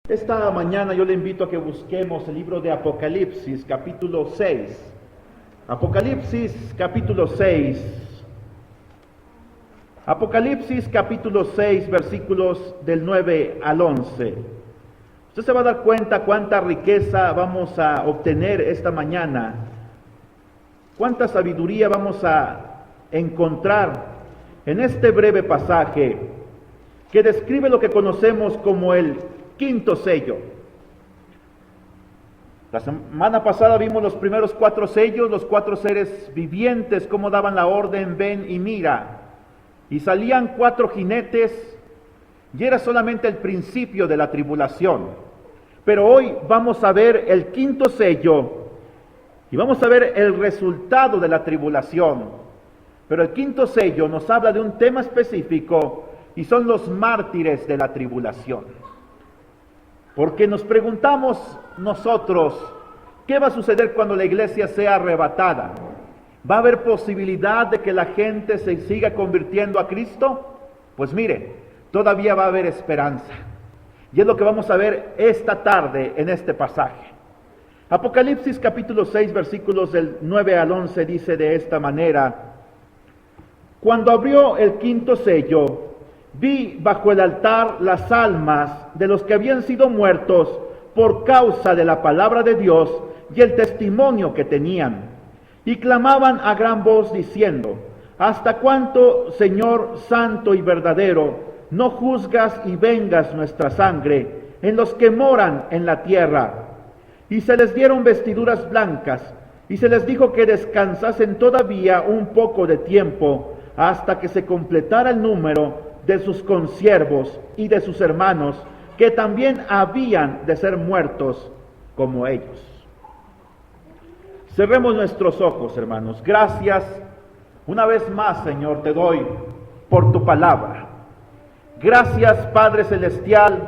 Esta mañana yo le invito a que busquemos el libro de Apocalipsis, capítulo 6. Apocalipsis, capítulo 6. Apocalipsis, capítulo 6, versículos del 9 al 11. Usted se va a dar cuenta cuánta riqueza vamos a obtener esta mañana, cuánta sabiduría vamos a encontrar en este breve pasaje que describe lo que conocemos como el quinto sello. La semana pasada vimos los primeros 4 sellos, los 4 seres vivientes, cómo daban la orden, ven y mira. Y salían 4 jinetes, y era solamente el principio de la tribulación. Pero hoy vamos a ver el quinto sello, y vamos a ver el resultado de la tribulación. Pero el quinto sello nos habla de un tema específico, y son los mártires de la tribulación. Porque nos preguntamos nosotros, ¿qué va a suceder cuando la iglesia sea arrebatada? ¿Va a haber posibilidad de que la gente se siga convirtiendo a Cristo? Pues mire, todavía va a haber esperanza. Y es lo que vamos a ver esta tarde en este pasaje. Apocalipsis capítulo 6, versículos del 9 al 11 dice de esta manera: Cuando abrió el quinto sello, vi bajo el altar las almas de los que habían sido muertos por causa de la palabra de Dios y el testimonio que tenían. Y clamaban a gran voz diciendo: ¿Hasta cuánto, Señor santo y verdadero, no juzgas y vengas nuestra sangre en los que moran en la tierra? Y se les dieron vestiduras blancas, y se les dijo que descansasen todavía un poco de tiempo, hasta que se completara el número de sus consiervos y de sus hermanos, que también habían de ser muertos como ellos. Cerremos nuestros ojos, hermanos. Gracias una vez más, Señor, te doy por tu palabra. Gracias, Padre Celestial,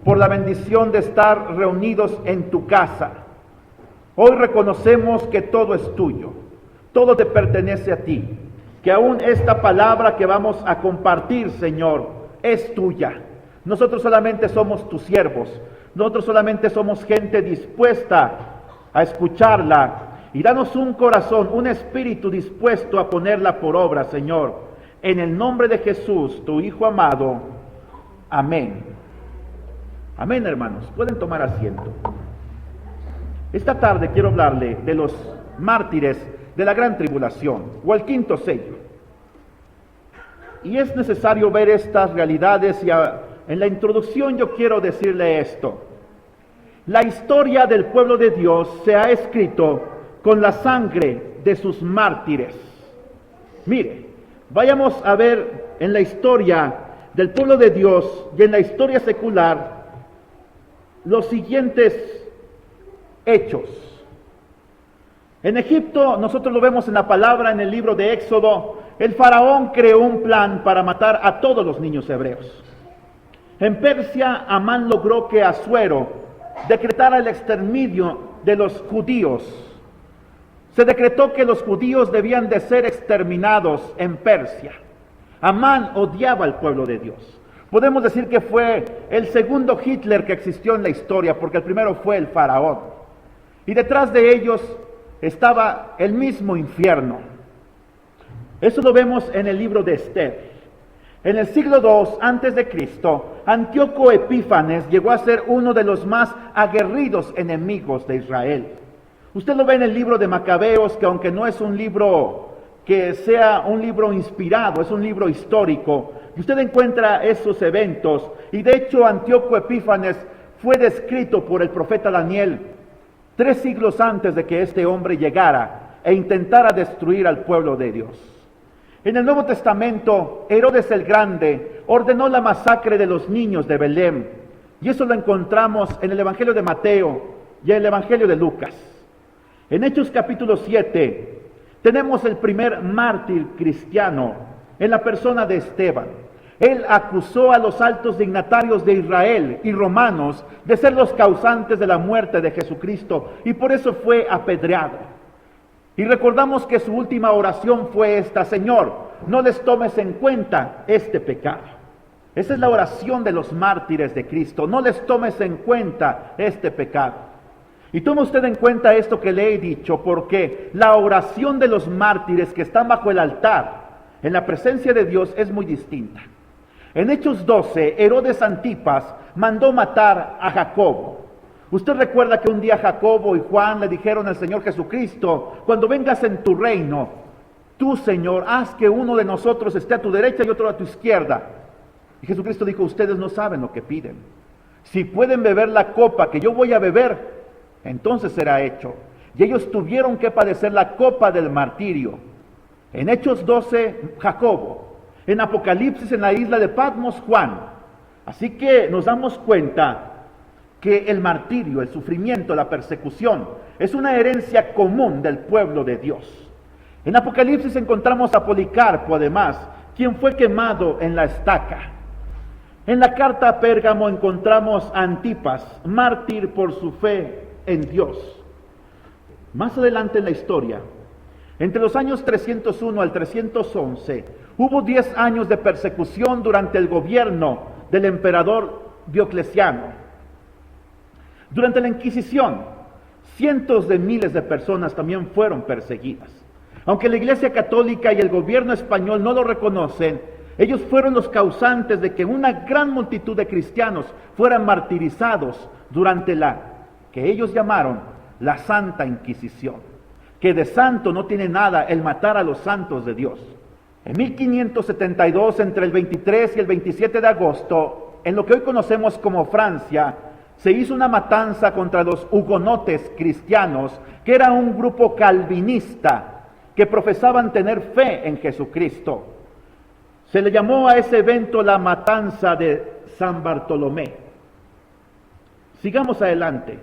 por la bendición de estar reunidos en tu casa. Hoy reconocemos que todo es tuyo, todo te pertenece a ti. Que aún esta palabra que vamos a compartir, Señor, es tuya. Nosotros solamente somos tus siervos. Nosotros solamente somos gente dispuesta a escucharla. Y danos un corazón, un espíritu dispuesto a ponerla por obra, Señor. En el nombre de Jesús, tu Hijo amado. Amén. Amén, hermanos. Pueden tomar asiento. Esta tarde quiero hablarle de los mártires de la gran tribulación, o el quinto sello. Y es necesario ver estas realidades, y en la introducción yo quiero decirle esto. La historia del pueblo de Dios se ha escrito con la sangre de sus mártires. Mire, vayamos a ver en la historia del pueblo de Dios y en la historia secular los siguientes hechos. En Egipto, nosotros lo vemos en la palabra, en el libro de Éxodo, el faraón creó un plan para matar a todos los niños hebreos. En Persia, Amán logró que Asuero decretara el exterminio de los judíos. Se decretó que los judíos debían de ser exterminados en Persia. Amán odiaba al pueblo de Dios. Podemos decir que fue el segundo Hitler que existió en la historia, porque el primero fue el faraón. Y detrás de ellos estaba el mismo infierno. Eso lo vemos en el libro de Esther. En el siglo II antes de Cristo, Antíoco Epífanes llegó a ser uno de los más aguerridos enemigos de Israel. Usted lo ve en el libro de Macabeos, que aunque no es un libro que sea un libro inspirado, es un libro histórico, y usted encuentra esos eventos. Y de hecho, Antíoco Epífanes fue descrito por el profeta Daniel 3 siglos antes de que este hombre llegara e intentara destruir al pueblo de Dios. En el Nuevo Testamento, Herodes el Grande ordenó la masacre de los niños de Belén, y eso lo encontramos en el Evangelio de Mateo y en el Evangelio de Lucas. En Hechos capítulo 7 tenemos el primer mártir cristiano en la persona de Esteban. Él acusó a los altos dignatarios de Israel y romanos de ser los causantes de la muerte de Jesucristo, y por eso fue apedreado. Y recordamos que su última oración fue esta: Señor, no les tomes en cuenta este pecado. Esa es la oración de los mártires de Cristo. No les tomes en cuenta este pecado. Y tome usted en cuenta esto que le he dicho, porque la oración de los mártires que están bajo el altar, en la presencia de Dios, es muy distinta. En Hechos 12, Herodes Antipas mandó matar a Jacobo. Usted recuerda que un día Jacobo y Juan le dijeron al Señor Jesucristo: cuando vengas en tu reino, tú, Señor, haz que uno de nosotros esté a tu derecha y otro a tu izquierda. Y Jesucristo dijo: ustedes no saben lo que piden. Si pueden beber la copa que yo voy a beber, entonces será hecho. Y ellos tuvieron que padecer la copa del martirio. En Hechos 12, Jacobo. En Apocalipsis, en la isla de Patmos, Juan. Así que nos damos cuenta que el martirio, el sufrimiento, la persecución, es una herencia común del pueblo de Dios. En Apocalipsis encontramos a Policarpo, además, quien fue quemado en la estaca. En la carta a Pérgamo encontramos a Antipas, mártir por su fe en Dios. Más adelante en la historia, entre los años 301 al 311, hubo 10 años de persecución durante el gobierno del emperador Diocleciano. Durante la Inquisición, cientos de miles de personas también fueron perseguidas. Aunque la Iglesia Católica y el gobierno español no lo reconocen, ellos fueron los causantes de que una gran multitud de cristianos fueran martirizados durante la que ellos llamaron la Santa Inquisición, que de santo no tiene nada el matar a los santos de Dios. En 1572, entre el 23 y el 27 de agosto, en lo que hoy conocemos como Francia, se hizo una matanza contra los hugonotes cristianos, que era un grupo calvinista que profesaban tener fe en Jesucristo. Se le llamó a ese evento la matanza de San Bartolomé. Sigamos adelante.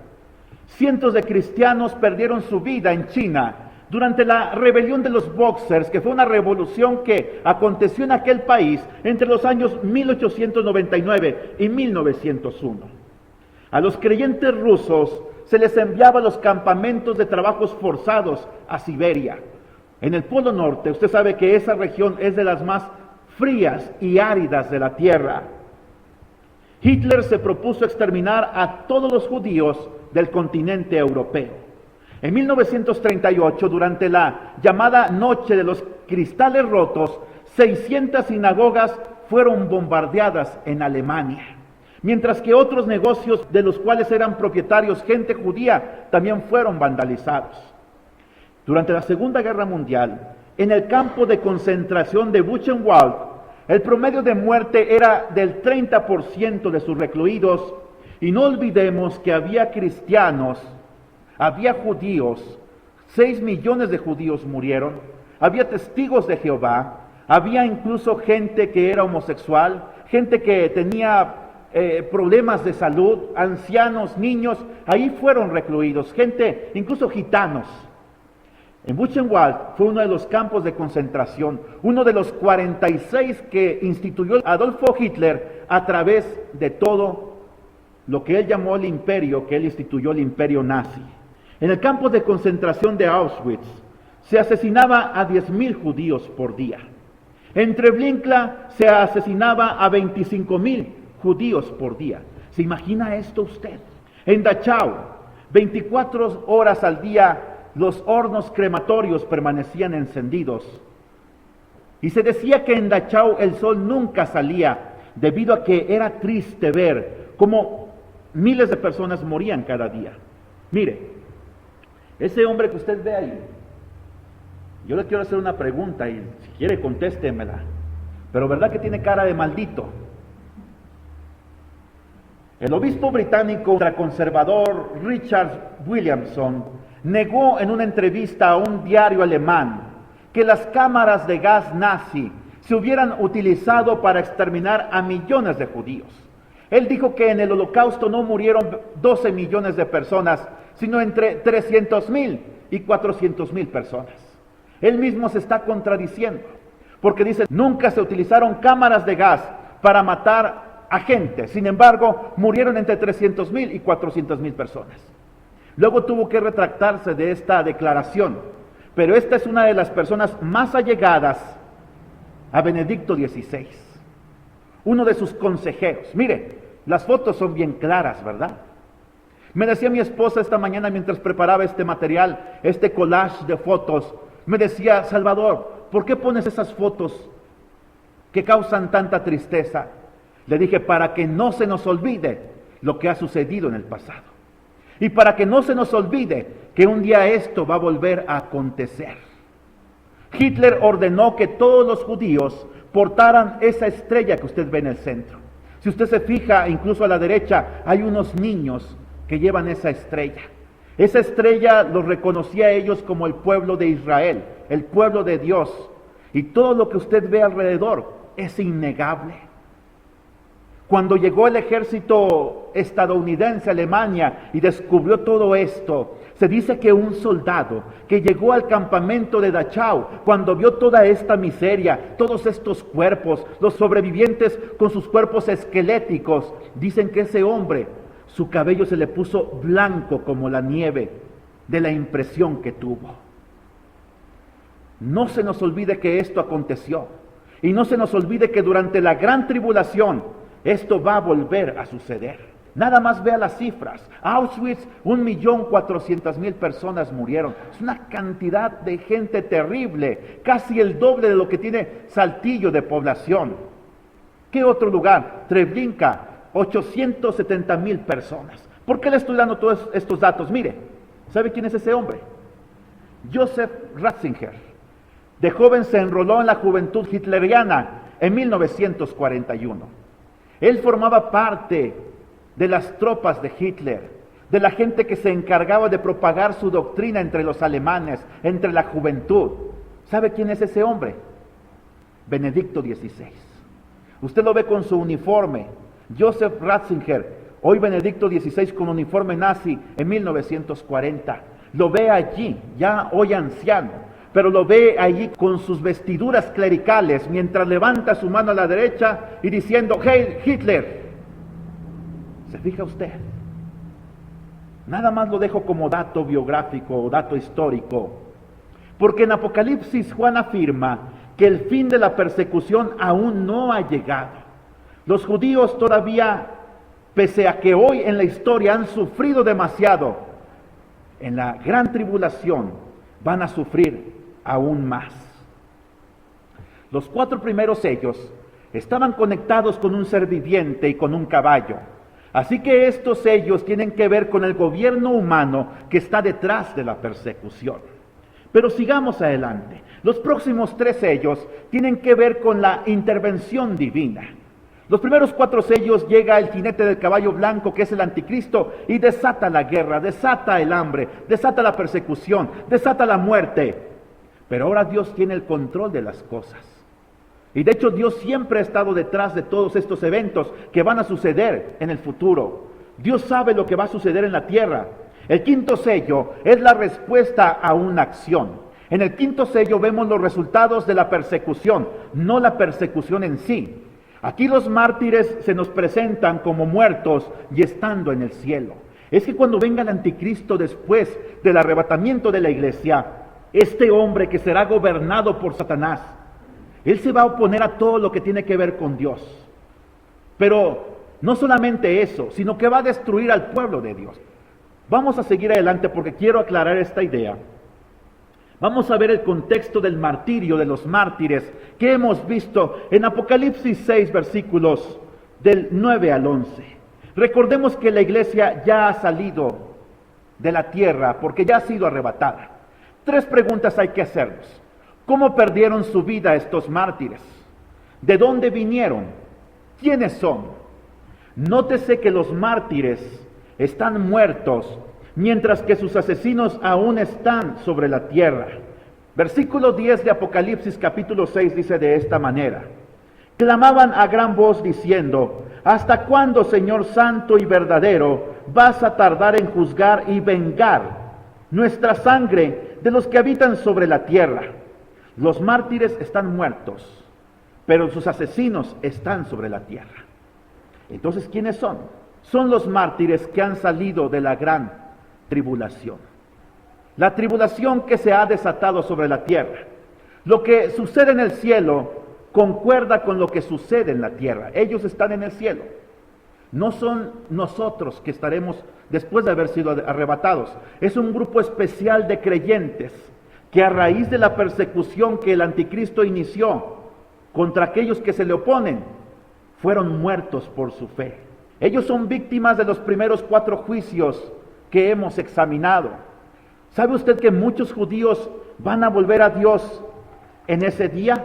Cientos de cristianos perdieron su vida en China durante la rebelión de los Boxers, que fue una revolución que aconteció en aquel país entre los años 1899 y 1901. A los creyentes rusos se les enviaba a los campamentos de trabajos forzados a Siberia. En el Polo Norte, usted sabe que esa región es de las más frías y áridas de la tierra. Hitler se propuso exterminar a todos los judíos del continente europeo. En 1938, durante la llamada Noche de los Cristales Rotos, 600 sinagogas fueron bombardeadas en Alemania, mientras que otros negocios de los cuales eran propietarios gente judía también fueron vandalizados. Durante la Segunda Guerra Mundial, en el campo de concentración de Buchenwald, el promedio de muerte era del 30% de sus recluidos, y no olvidemos que había cristianos, había judíos, 6 millones de judíos murieron, había testigos de Jehová, había incluso gente que era homosexual, gente que tenía problemas de salud, ancianos, niños, ahí fueron recluidos, gente, incluso gitanos. En Buchenwald fue uno de los campos de concentración, uno de los 46 que instituyó Adolfo Hitler a través de todo lo que él llamó el imperio, que él instituyó el imperio nazi. En el campo de concentración de Auschwitz se asesinaba a 10,000 judíos por día. En Treblinka se asesinaba a 25,000 judíos por día. ¿Se imagina esto usted? En Dachau, 24 horas al día, los hornos crematorios permanecían encendidos. Y se decía que en Dachau el sol nunca salía, debido a que era triste ver cómo miles de personas morían cada día. Mire, ese hombre que usted ve ahí, yo le quiero hacer una pregunta y si quiere contéstemela, pero ¿verdad que tiene cara de maldito? El obispo británico ultraconservador Richard Williamson negó en una entrevista a un diario alemán que las cámaras de gas nazi se hubieran utilizado para exterminar a millones de judíos. Él dijo que en el Holocausto no murieron 12 millones de personas, sino entre 300,000 y 400,000 personas. Él mismo se está contradiciendo, porque dice, nunca se utilizaron cámaras de gas para matar a gente, sin embargo, murieron entre 300,000 y 400,000 personas. Luego tuvo que retractarse de esta declaración, pero esta es una de las personas más allegadas a Benedicto XVI. uno de sus consejeros. Mire, las fotos son bien claras, ¿verdad? Me decía mi esposa esta mañana mientras preparaba este material, este collage de fotos, me decía: Salvador, ¿por qué pones esas fotos que causan tanta tristeza? Le dije: para que no se nos olvide lo que ha sucedido en el pasado. Y para que no se nos olvide que un día esto va a volver a acontecer. Hitler ordenó que todos los judíos portaran esa estrella que usted ve en el centro. Si usted se fija, incluso a la derecha, hay unos niños que llevan esa estrella. Esa estrella los reconocía a ellos como el pueblo de Israel, el pueblo de Dios. Y todo lo que usted ve alrededor es innegable. Cuando llegó el ejército estadounidense a Alemania y descubrió todo esto, se dice que un soldado que llegó al campamento de Dachau, cuando vio toda esta miseria, todos estos cuerpos, los sobrevivientes con sus cuerpos esqueléticos, dicen que ese hombre, su cabello se le puso blanco como la nieve de la impresión que tuvo. No se nos olvide que esto aconteció, y no se nos olvide que durante la gran tribulación esto va a volver a suceder. Nada más vea las cifras. Auschwitz, 1.400.000 personas murieron. Es una cantidad de gente terrible, casi el doble de lo que tiene Saltillo de población. ¿Qué otro lugar? Treblinka, 870.000 personas. ¿Por qué le estoy dando todos estos datos? Mire, ¿sabe quién es ese hombre? Joseph Ratzinger. De joven se enroló en la juventud hitleriana en 1941. Él formaba parte de las tropas de Hitler, de la gente que se encargaba de propagar su doctrina entre los alemanes, entre la juventud. ¿Sabe quién es ese hombre? Benedicto XVI. Usted lo ve con su uniforme. Joseph Ratzinger, hoy Benedicto XVI con uniforme nazi en 1940. Lo ve allí, ya hoy anciano, pero lo ve allí con sus vestiduras clericales, mientras levanta su mano a la derecha y diciendo: ¡Heil Hitler! ¿Se fija usted? Nada más lo dejo como dato biográfico o dato histórico, porque en Apocalipsis Juan afirma que el fin de la persecución aún no ha llegado. Los judíos todavía, pese a que hoy en la historia han sufrido demasiado, en la gran tribulación van a sufrir aún más. Los 4 primeros sellos estaban conectados con un ser viviente y con un caballo. Así que estos sellos tienen que ver con el gobierno humano que está detrás de la persecución. Pero sigamos adelante. Los próximos 3 sellos tienen que ver con la intervención divina. Los primeros 4 sellos llega el jinete del caballo blanco, que es el anticristo, y desata la guerra, desata el hambre, desata la persecución, desata la muerte. Pero ahora Dios tiene el control de las cosas. Y de hecho Dios siempre ha estado detrás de todos estos eventos que van a suceder en el futuro. Dios sabe lo que va a suceder en la tierra. El 5.º sello es la respuesta a una acción. En el 5.º sello vemos los resultados de la persecución, no la persecución en sí. Aquí los mártires se nos presentan como muertos y estando en el cielo. Es que cuando venga el anticristo después del arrebatamiento de la iglesia, este hombre que será gobernado por Satanás, él se va a oponer a todo lo que tiene que ver con Dios. Pero no solamente eso, sino que va a destruir al pueblo de Dios. Vamos a seguir adelante porque quiero aclarar esta idea. Vamos a ver el contexto del martirio de los mártires que hemos visto en Apocalipsis 6, versículos del 9 al 11. Recordemos que la iglesia ya ha salido de la tierra porque ya ha sido arrebatada. 3 preguntas hay que hacernos. ¿Cómo perdieron su vida estos mártires? ¿De dónde vinieron? ¿Quiénes son? Nótese que los mártires están muertos, mientras que sus asesinos aún están sobre la tierra. Versículo 10 de Apocalipsis capítulo 6 dice de esta manera: clamaban a gran voz diciendo: ¿hasta cuándo, Señor santo y verdadero, vas a tardar en juzgar y vengar nuestra sangre de los que habitan sobre la tierra? Los mártires están muertos, pero sus asesinos están sobre la tierra. Entonces, ¿quiénes son? Son los mártires que han salido de la gran tribulación. La tribulación que se ha desatado sobre la tierra. Lo que sucede en el cielo concuerda con lo que sucede en la tierra. Ellos están en el cielo. No son nosotros que estaremos después de haber sido arrebatados. Es un grupo especial de creyentes que a raíz de la persecución que el anticristo inició contra aquellos que se le oponen, fueron muertos por su fe. Ellos son víctimas de los primeros 4 juicios que hemos examinado. ¿Sabe usted que muchos judíos van a volver a Dios en ese día?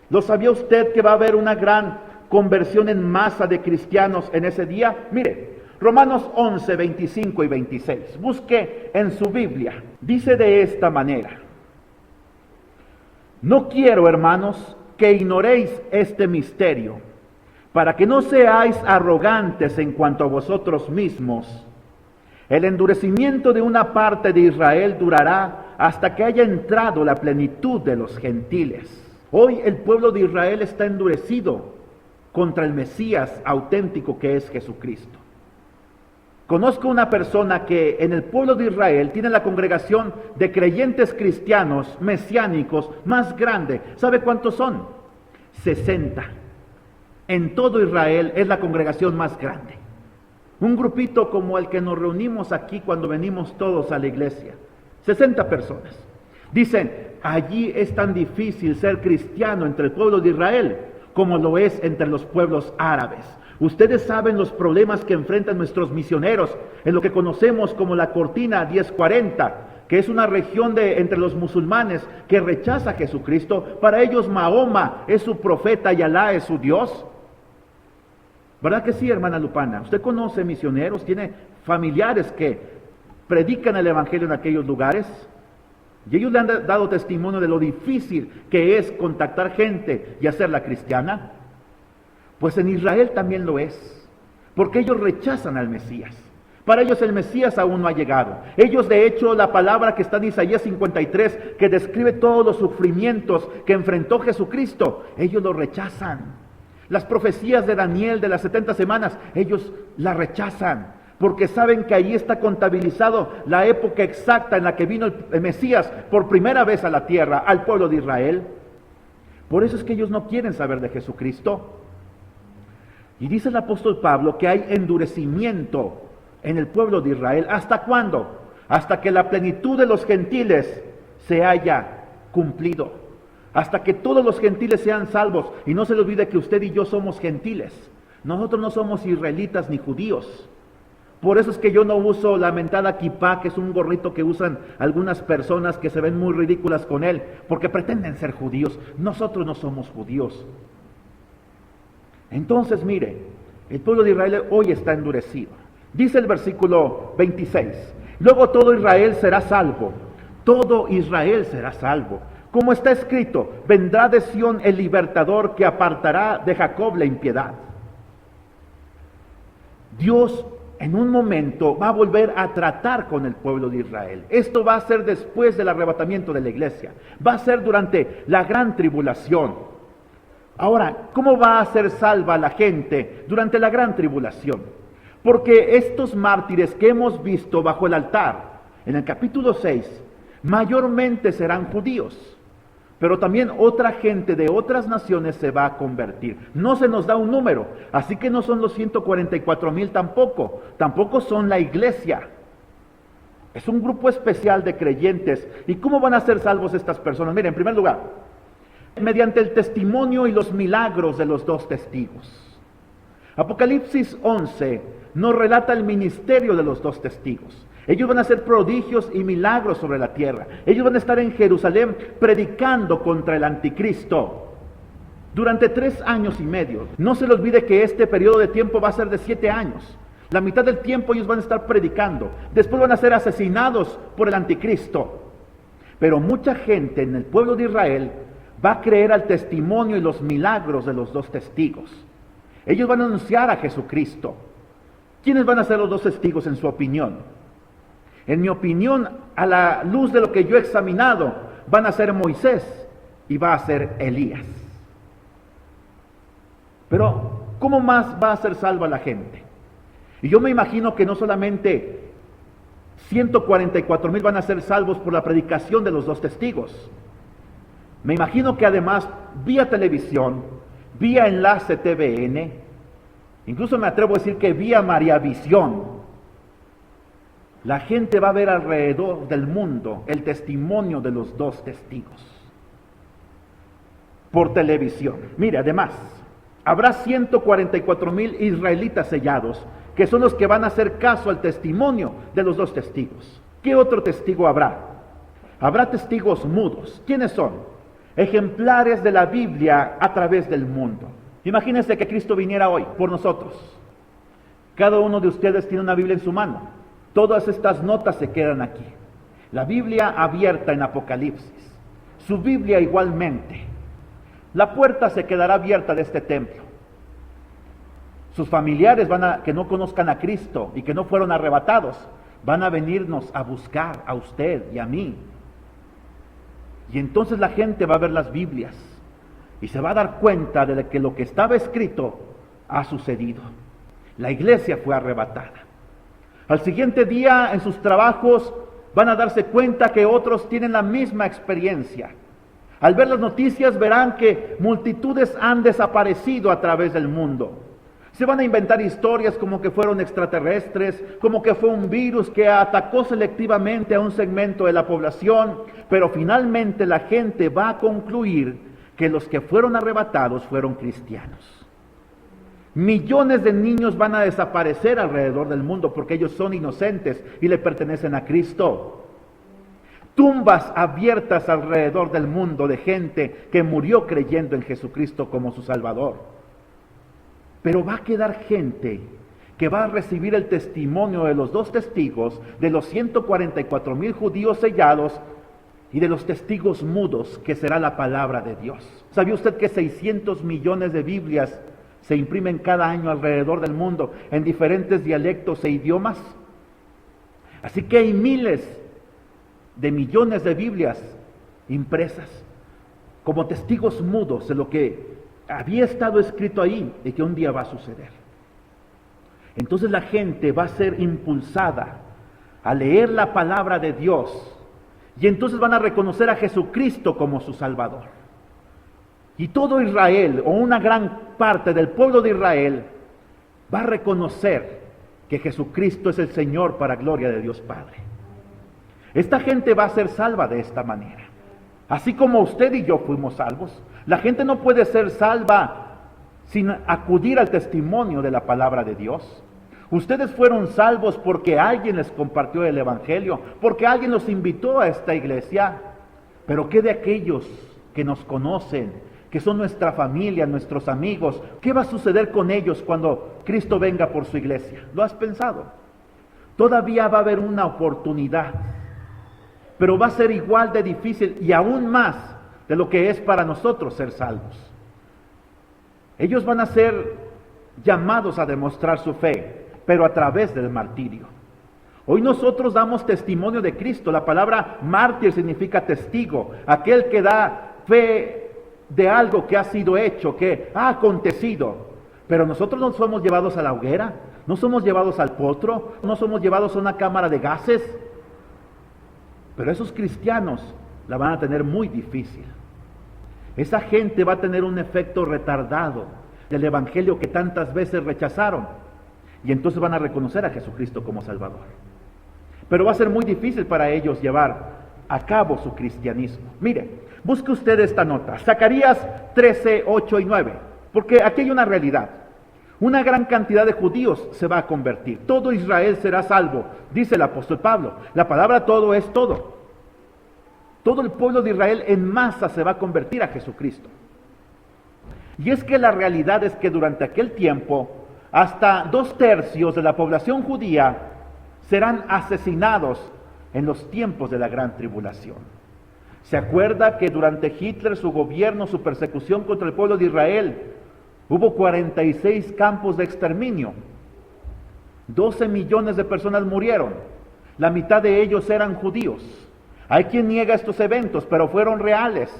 ¿Lo sabía usted que va a haber una gran conversión en masa de cristianos en ese día? Mire, Romanos 11, 25 y 26. Busque en su Biblia. Dice de esta manera: no quiero, hermanos, que ignoréis este misterio, para que no seáis arrogantes en cuanto a vosotros mismos. El endurecimiento de una parte de Israel durará hasta que haya entrado la plenitud de los gentiles. Hoy el pueblo de Israel está endurecido contra el Mesías auténtico que es Jesucristo. Conozco una persona que en el pueblo de Israel tiene la congregación de creyentes cristianos mesiánicos más grande. ¿Sabe cuántos son? 60. En todo Israel es la congregación más grande. Un grupito como el que nos reunimos aquí cuando venimos todos a la iglesia. 60 personas. Dicen, allí es tan difícil ser cristiano entre el pueblo de Israel como lo es entre los pueblos árabes. Ustedes saben los problemas que enfrentan nuestros misioneros en lo que conocemos como la Cortina 1040, que es una región entre los musulmanes que rechaza a Jesucristo. Para ellos Mahoma es su profeta y Alá es su Dios. ¿Verdad que sí, hermana Lupana? Usted conoce misioneros, tiene familiares que predican el evangelio en aquellos lugares. Y ellos le han dado testimonio de lo difícil que es contactar gente y hacerla cristiana. Pues en Israel también lo es, porque ellos rechazan al Mesías. Para ellos el Mesías aún no ha llegado. Ellos, de hecho, la palabra que está en Isaías 53, que describe todos los sufrimientos que enfrentó Jesucristo, ellos lo rechazan. Las profecías de Daniel de las 70 semanas, ellos la rechazan, porque saben que ahí está contabilizado la época exacta en la que vino el Mesías por primera vez a la tierra, al pueblo de Israel. Por eso es que ellos no quieren saber de Jesucristo. Y dice el apóstol Pablo que hay endurecimiento en el pueblo de Israel. ¿Hasta cuándo? Hasta que la plenitud de los gentiles se haya cumplido. Hasta que todos los gentiles sean salvos. Y no se le olvide que usted y yo somos gentiles. Nosotros no somos israelitas ni judíos. Por eso es que yo no uso la mentada kipá, que es un gorrito que usan algunas personas que se ven muy ridículas con él, porque pretenden ser judíos. Nosotros no somos judíos. Entonces, mire, el pueblo de Israel hoy está endurecido. Dice el versículo 26, luego todo Israel será salvo, todo Israel será salvo. Como está escrito, vendrá de Sión el libertador que apartará de Jacob la impiedad. Dios en un momento va a volver a tratar con el pueblo de Israel. Esto va a ser después del arrebatamiento de la iglesia. Va a ser durante la gran tribulación. Ahora, ¿cómo va a ser salva la gente durante la gran tribulación? Porque estos mártires que hemos visto bajo el altar, en el capítulo 6, mayormente serán judíos. Pero también otra gente de otras naciones se va a convertir. No se nos da un número, así que no son los 144,000 tampoco. Tampoco son la iglesia. Es un grupo especial de creyentes. ¿Y cómo van a ser salvos estas personas? Miren, en primer lugar, mediante el testimonio y los milagros de los 2 testigos. Apocalipsis 11 nos relata el ministerio de los 2 testigos. Ellos van a hacer prodigios y milagros sobre la tierra. Ellos van a estar en Jerusalén predicando contra el anticristo durante 3 años y medio. No se les olvide que este periodo de tiempo va a ser de 7 años. La mitad del tiempo ellos van a estar predicando. Después van a ser asesinados por el anticristo. Pero mucha gente en el pueblo de Israel va a creer al testimonio y los milagros de los 2 testigos. Ellos van a anunciar a Jesucristo. ¿Quiénes van a ser los 2 testigos en su opinión? En mi opinión, a la luz de lo que yo he examinado, van a ser Moisés y va a ser Elías. Pero, ¿cómo más va a ser salva la gente? Y yo me imagino que no solamente 144,000 van a ser salvos por la predicación de los 2 testigos. Me imagino que además, vía televisión, vía enlace TVN, incluso me atrevo a decir que vía Mariavisión, la gente va a ver alrededor del mundo el testimonio de los dos testigos. Por televisión. Mire, además, habrá 144,000 israelitas sellados, que son los que van a hacer caso al testimonio de los dos testigos. ¿Qué otro testigo habrá? Habrá testigos mudos. ¿Quiénes son? Ejemplares de la Biblia a través del mundo. Imagínense que Cristo viniera hoy por nosotros. Cada uno de ustedes tiene una Biblia en su mano. Todas estas notas se quedan aquí. La Biblia abierta en Apocalipsis. Su Biblia igualmente. La puerta se quedará abierta de este templo. Sus familiares que no conozcan a Cristo y que no fueron arrebatados, van a venirnos a buscar a usted y a mí. Y entonces la gente va a ver las Biblias y se va a dar cuenta de que lo que estaba escrito ha sucedido. La iglesia fue arrebatada. Al siguiente día, en sus trabajos, van a darse cuenta que otros tienen la misma experiencia. Al ver las noticias verán que multitudes han desaparecido a través del mundo. Se van a inventar historias como que fueron extraterrestres, como que fue un virus que atacó selectivamente a un segmento de la población, pero finalmente la gente va a concluir que los que fueron arrebatados fueron cristianos. Millones de niños van a desaparecer alrededor del mundo porque ellos son inocentes y le pertenecen a Cristo. Tumbas abiertas alrededor del mundo de gente que murió creyendo en Jesucristo como su Salvador. Pero va a quedar gente que va a recibir el testimonio de los dos testigos, de los 144,000 judíos sellados y de los testigos mudos, que será la palabra de Dios. ¿Sabía usted que 600 millones de Biblias se imprimen cada año alrededor del mundo en diferentes dialectos e idiomas? Así que hay miles de millones de Biblias impresas como testigos mudos de lo que había estado escrito ahí y que un día va a suceder. Entonces la gente va a ser impulsada a leer la palabra de Dios y entonces van a reconocer a Jesucristo como su Salvador. Y todo Israel, o una gran parte del pueblo de Israel, va a reconocer que Jesucristo es el Señor para gloria de Dios Padre. Esta gente va a ser salva de esta manera. Así como usted y yo fuimos salvos, la gente no puede ser salva sin acudir al testimonio de la palabra de Dios. Ustedes fueron salvos porque alguien les compartió el Evangelio, porque alguien los invitó a esta iglesia. Pero ¿qué de aquellos que nos conocen, que son nuestra familia, nuestros amigos? ¿Qué va a suceder con ellos cuando Cristo venga por su iglesia? ¿Lo has pensado? Todavía va a haber una oportunidad, pero va a ser igual de difícil y aún más de lo que es para nosotros ser salvos. Ellos van a ser llamados a demostrar su fe, pero a través del martirio. Hoy nosotros damos testimonio de Cristo. La palabra mártir significa testigo, aquel que da fe de algo que ha sido hecho, que ha acontecido. Pero nosotros no somos llevados a la hoguera, no somos llevados al potro, no somos llevados a una cámara de gases. Pero esos cristianos la van a tener muy difícil. Esa gente va a tener un efecto retardado del evangelio que tantas veces rechazaron. Y entonces van a reconocer a Jesucristo como Salvador. Pero va a ser muy difícil para ellos llevar a cabo su cristianismo. Mire, busque usted esta nota, Zacarías 13, 8 y 9. Porque aquí hay una realidad. Una gran cantidad de judíos se va a convertir. Todo Israel será salvo, dice el apóstol Pablo. La palabra todo es todo. Todo el pueblo de Israel en masa se va a convertir a Jesucristo. Y es que la realidad es que durante aquel tiempo, hasta 2/3 de la población judía serán asesinados en los tiempos de la gran tribulación. ¿Se acuerda que durante Hitler, su gobierno, su persecución contra el pueblo de Israel, hubo 46 campos de exterminio? 12 millones de personas murieron. La mitad de ellos eran judíos. Hay quien niega estos eventos, pero fueron reales.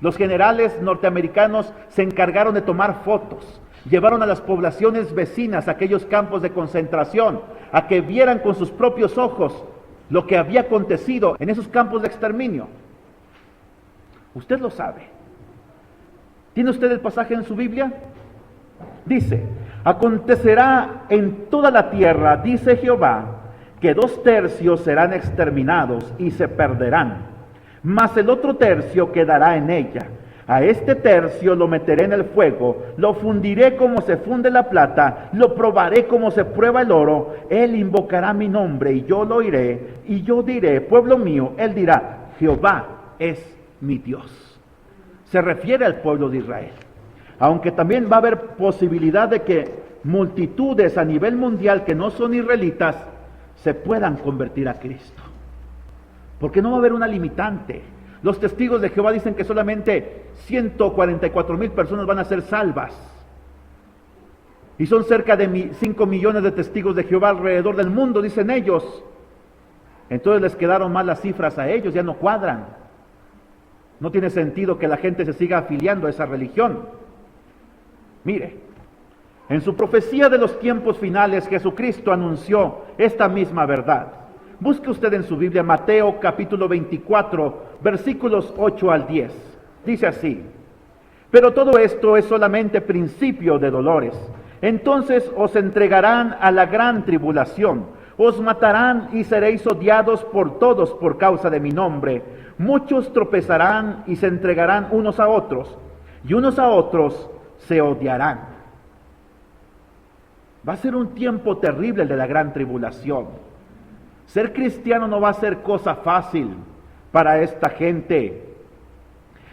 Los generales norteamericanos se encargaron de tomar fotos. Llevaron a las poblaciones vecinas a aquellos campos de concentración, a que vieran con sus propios ojos lo que había acontecido en esos campos de exterminio. Usted lo sabe. ¿Tiene usted el pasaje en su Biblia? Dice: acontecerá en toda la tierra, dice Jehová, que 2/3 serán exterminados y se perderán, mas el otro tercio quedará en ella. A este tercio lo meteré en el fuego, lo fundiré como se funde la plata, lo probaré como se prueba el oro. Él invocará mi nombre y yo lo oiré, y yo diré: pueblo mío. Él dirá: Jehová es mi Dios. Se refiere al pueblo de Israel. Aunque también va a haber posibilidad de que multitudes a nivel mundial que no son israelitas se puedan convertir a Cristo. Porque no va a haber una limitante. Los testigos de Jehová dicen que solamente 144,000 personas van a ser salvas. Y son cerca de 5 millones de testigos de Jehová alrededor del mundo, dicen ellos. Entonces les quedaron mal las cifras a ellos, ya no cuadran. No tiene sentido que la gente se siga afiliando a esa religión. Mire, en su profecía de los tiempos finales, Jesucristo anunció esta misma verdad. Busque usted en su Biblia Mateo capítulo 24, versículos 8 al 10. Dice así: pero todo esto es solamente principio de dolores. Entonces os entregarán a la gran tribulación, os matarán y seréis odiados por todos por causa de mi nombre. Muchos tropezarán y se entregarán unos a otros, y unos a otros se odiarán. Va a ser un tiempo terrible el de la gran tribulación. Ser cristiano no va a ser cosa fácil para esta gente.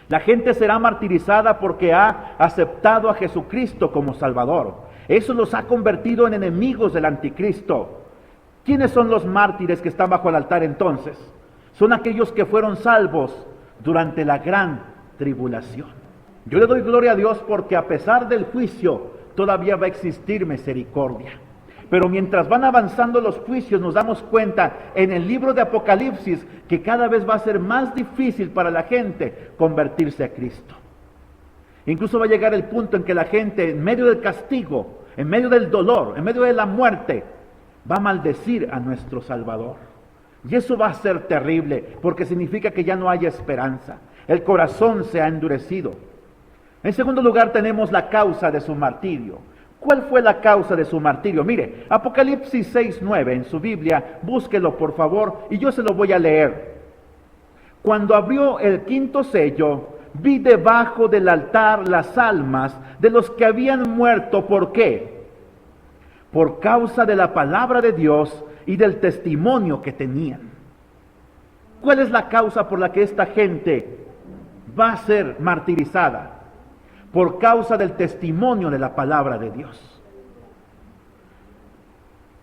La gente será martirizada porque ha aceptado a Jesucristo como Salvador. Eso los ha convertido en enemigos del anticristo. ¿Quiénes son los mártires que están bajo el altar entonces? Son aquellos que fueron salvos durante la gran tribulación. Yo le doy gloria a Dios porque a pesar del juicio todavía va a existir misericordia. Pero mientras van avanzando los juicios, nos damos cuenta en el libro de Apocalipsis que cada vez va a ser más difícil para la gente convertirse a Cristo. Incluso va a llegar el punto en que la gente, en medio del castigo, en medio del dolor, en medio de la muerte, va a maldecir a nuestro Salvador. Y eso va a ser terrible, porque significa que ya no hay esperanza. El corazón se ha endurecido. En segundo lugar, tenemos la causa de su martirio. ¿Cuál fue la causa de su martirio? Mire, Apocalipsis 6:9 en su Biblia, búsquelo por favor, y yo se lo voy a leer. Cuando abrió el quinto sello, vi debajo del altar las almas de los que habían muerto. ¿Por qué? Por causa de la palabra de Dios y del testimonio que tenían. ¿Cuál es la causa por la que esta gente va a ser martirizada? Por causa del testimonio de la palabra de Dios.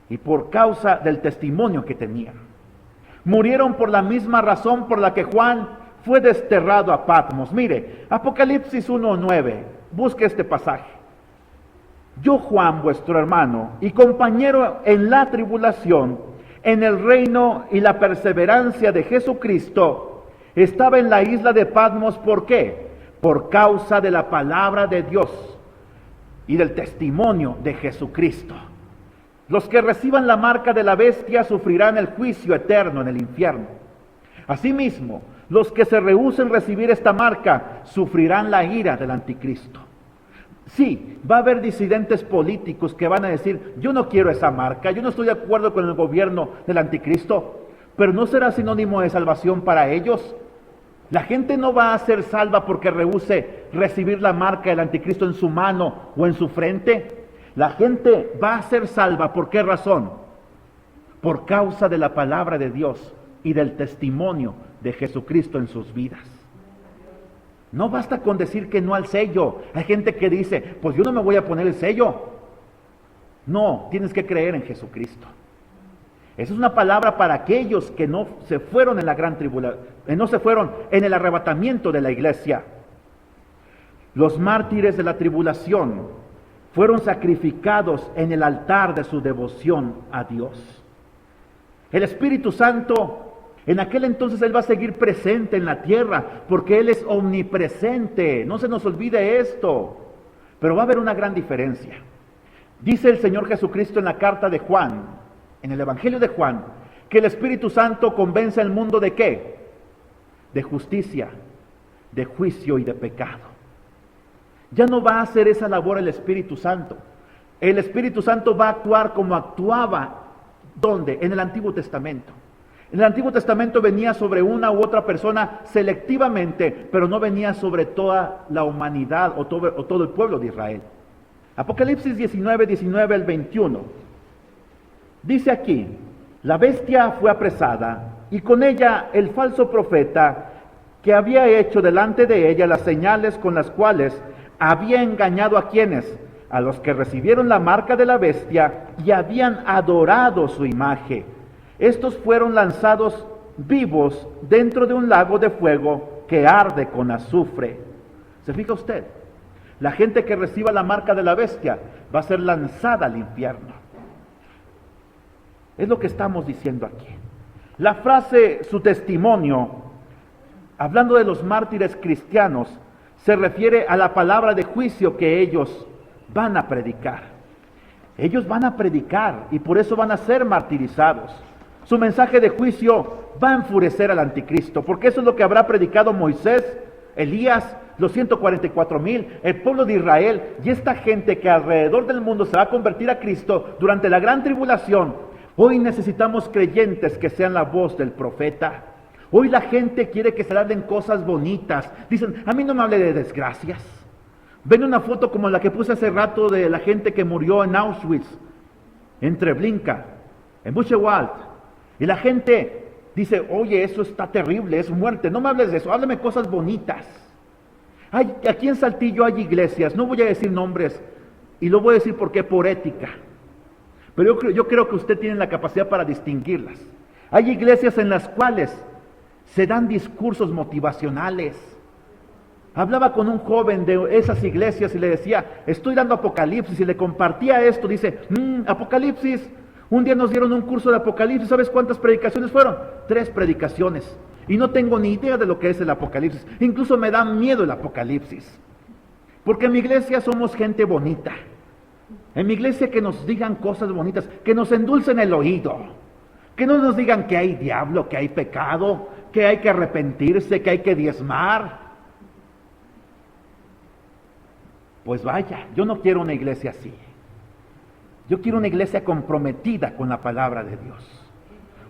Y por causa del testimonio que tenían. Murieron por la misma razón por la que Juan fue desterrado a Patmos. Mire, Apocalipsis 1:9. Busque este pasaje. Yo, Juan, vuestro hermano y compañero en la tribulación, en el reino y la perseverancia de Jesucristo, estaba en la isla de Patmos. ¿Por qué? Por causa de la palabra de Dios y del testimonio de Jesucristo. Los que reciban la marca de la bestia sufrirán el juicio eterno en el infierno. Asimismo, los que se rehúsen recibir esta marca sufrirán la ira del anticristo. Sí, va a haber disidentes políticos que van a decir: yo no quiero esa marca, yo no estoy de acuerdo con el gobierno del anticristo, pero ¿no será sinónimo de salvación para ellos? La gente no va a ser salva porque rehúse recibir la marca del anticristo en su mano o en su frente. La gente va a ser salva. ¿Por qué razón? Por causa de la palabra de Dios y del testimonio de Jesucristo en sus vidas. No basta con decir que no al sello. Hay gente que dice: pues yo no me voy a poner el sello. No, tienes que creer en Jesucristo. Esa es una palabra para aquellos que no se fueron en la gran tribulación, no se fueron en el arrebatamiento de la iglesia. Los mártires de la tribulación fueron sacrificados en el altar de su devoción a Dios. El Espíritu Santo, en aquel entonces Él va a seguir presente en la tierra, porque Él es omnipresente. No se nos olvide esto. Pero va a haber una gran diferencia. Dice el Señor Jesucristo en la carta de Juan, en el Evangelio de Juan, que el Espíritu Santo convence al mundo ¿de qué? De justicia, de juicio y de pecado. Ya no va a hacer esa labor el Espíritu Santo. El Espíritu Santo va a actuar como actuaba, ¿dónde? En el Antiguo Testamento. En el Antiguo Testamento venía sobre una u otra persona selectivamente, pero no venía sobre toda la humanidad o todo el pueblo de Israel. Apocalipsis 19 al 21. Dice aquí: la bestia fue apresada, y con ella el falso profeta, que había hecho delante de ella las señales con las cuales había engañado a quienes, a los que recibieron la marca de la bestia y habían adorado su imagen. Estos fueron lanzados vivos dentro de un lago de fuego que arde con azufre. ¿Se fija usted? La gente que reciba la marca de la bestia va a ser lanzada al infierno. Es lo que estamos diciendo aquí. La frase su testimonio, hablando de los mártires cristianos, se refiere a la palabra de juicio que ellos van a predicar. Ellos van a predicar y por eso van a ser martirizados. Su mensaje de juicio va a enfurecer al anticristo, porque eso es lo que habrá predicado Moisés, Elías, los 144,000, el pueblo de Israel y esta gente que alrededor del mundo se va a convertir a Cristo durante la gran tribulación. Hoy necesitamos creyentes que sean la voz del profeta. Hoy la gente quiere que se le hablen cosas bonitas. Dicen, a mí no me hable de desgracias. Ven una foto como la que puse hace rato de la gente que murió en Auschwitz, en Treblinka, en Buchenwald. Y la gente dice, oye, eso está terrible, es muerte. No me hables de eso, háblame cosas bonitas. Aquí en Saltillo hay iglesias, no voy a decir nombres, y lo voy a decir porque por ética. Pero yo creo que usted tiene la capacidad para distinguirlas. Hay iglesias en las cuales se dan discursos motivacionales. Hablaba con un joven de esas iglesias y le decía, estoy dando Apocalipsis, y le compartía esto. Dice, Apocalipsis, un día nos dieron un curso de Apocalipsis. ¿Sabes cuántas predicaciones fueron? 3 predicaciones. Y no tengo ni idea de lo que es el Apocalipsis. Incluso me da miedo el Apocalipsis. Porque en mi iglesia somos gente bonita. En mi iglesia que nos digan cosas bonitas, que nos endulcen el oído. Que no nos digan que hay diablo, que hay pecado, que hay que arrepentirse, que hay que diezmar. Pues vaya, yo no quiero una iglesia así. Yo quiero una iglesia comprometida con la palabra de Dios.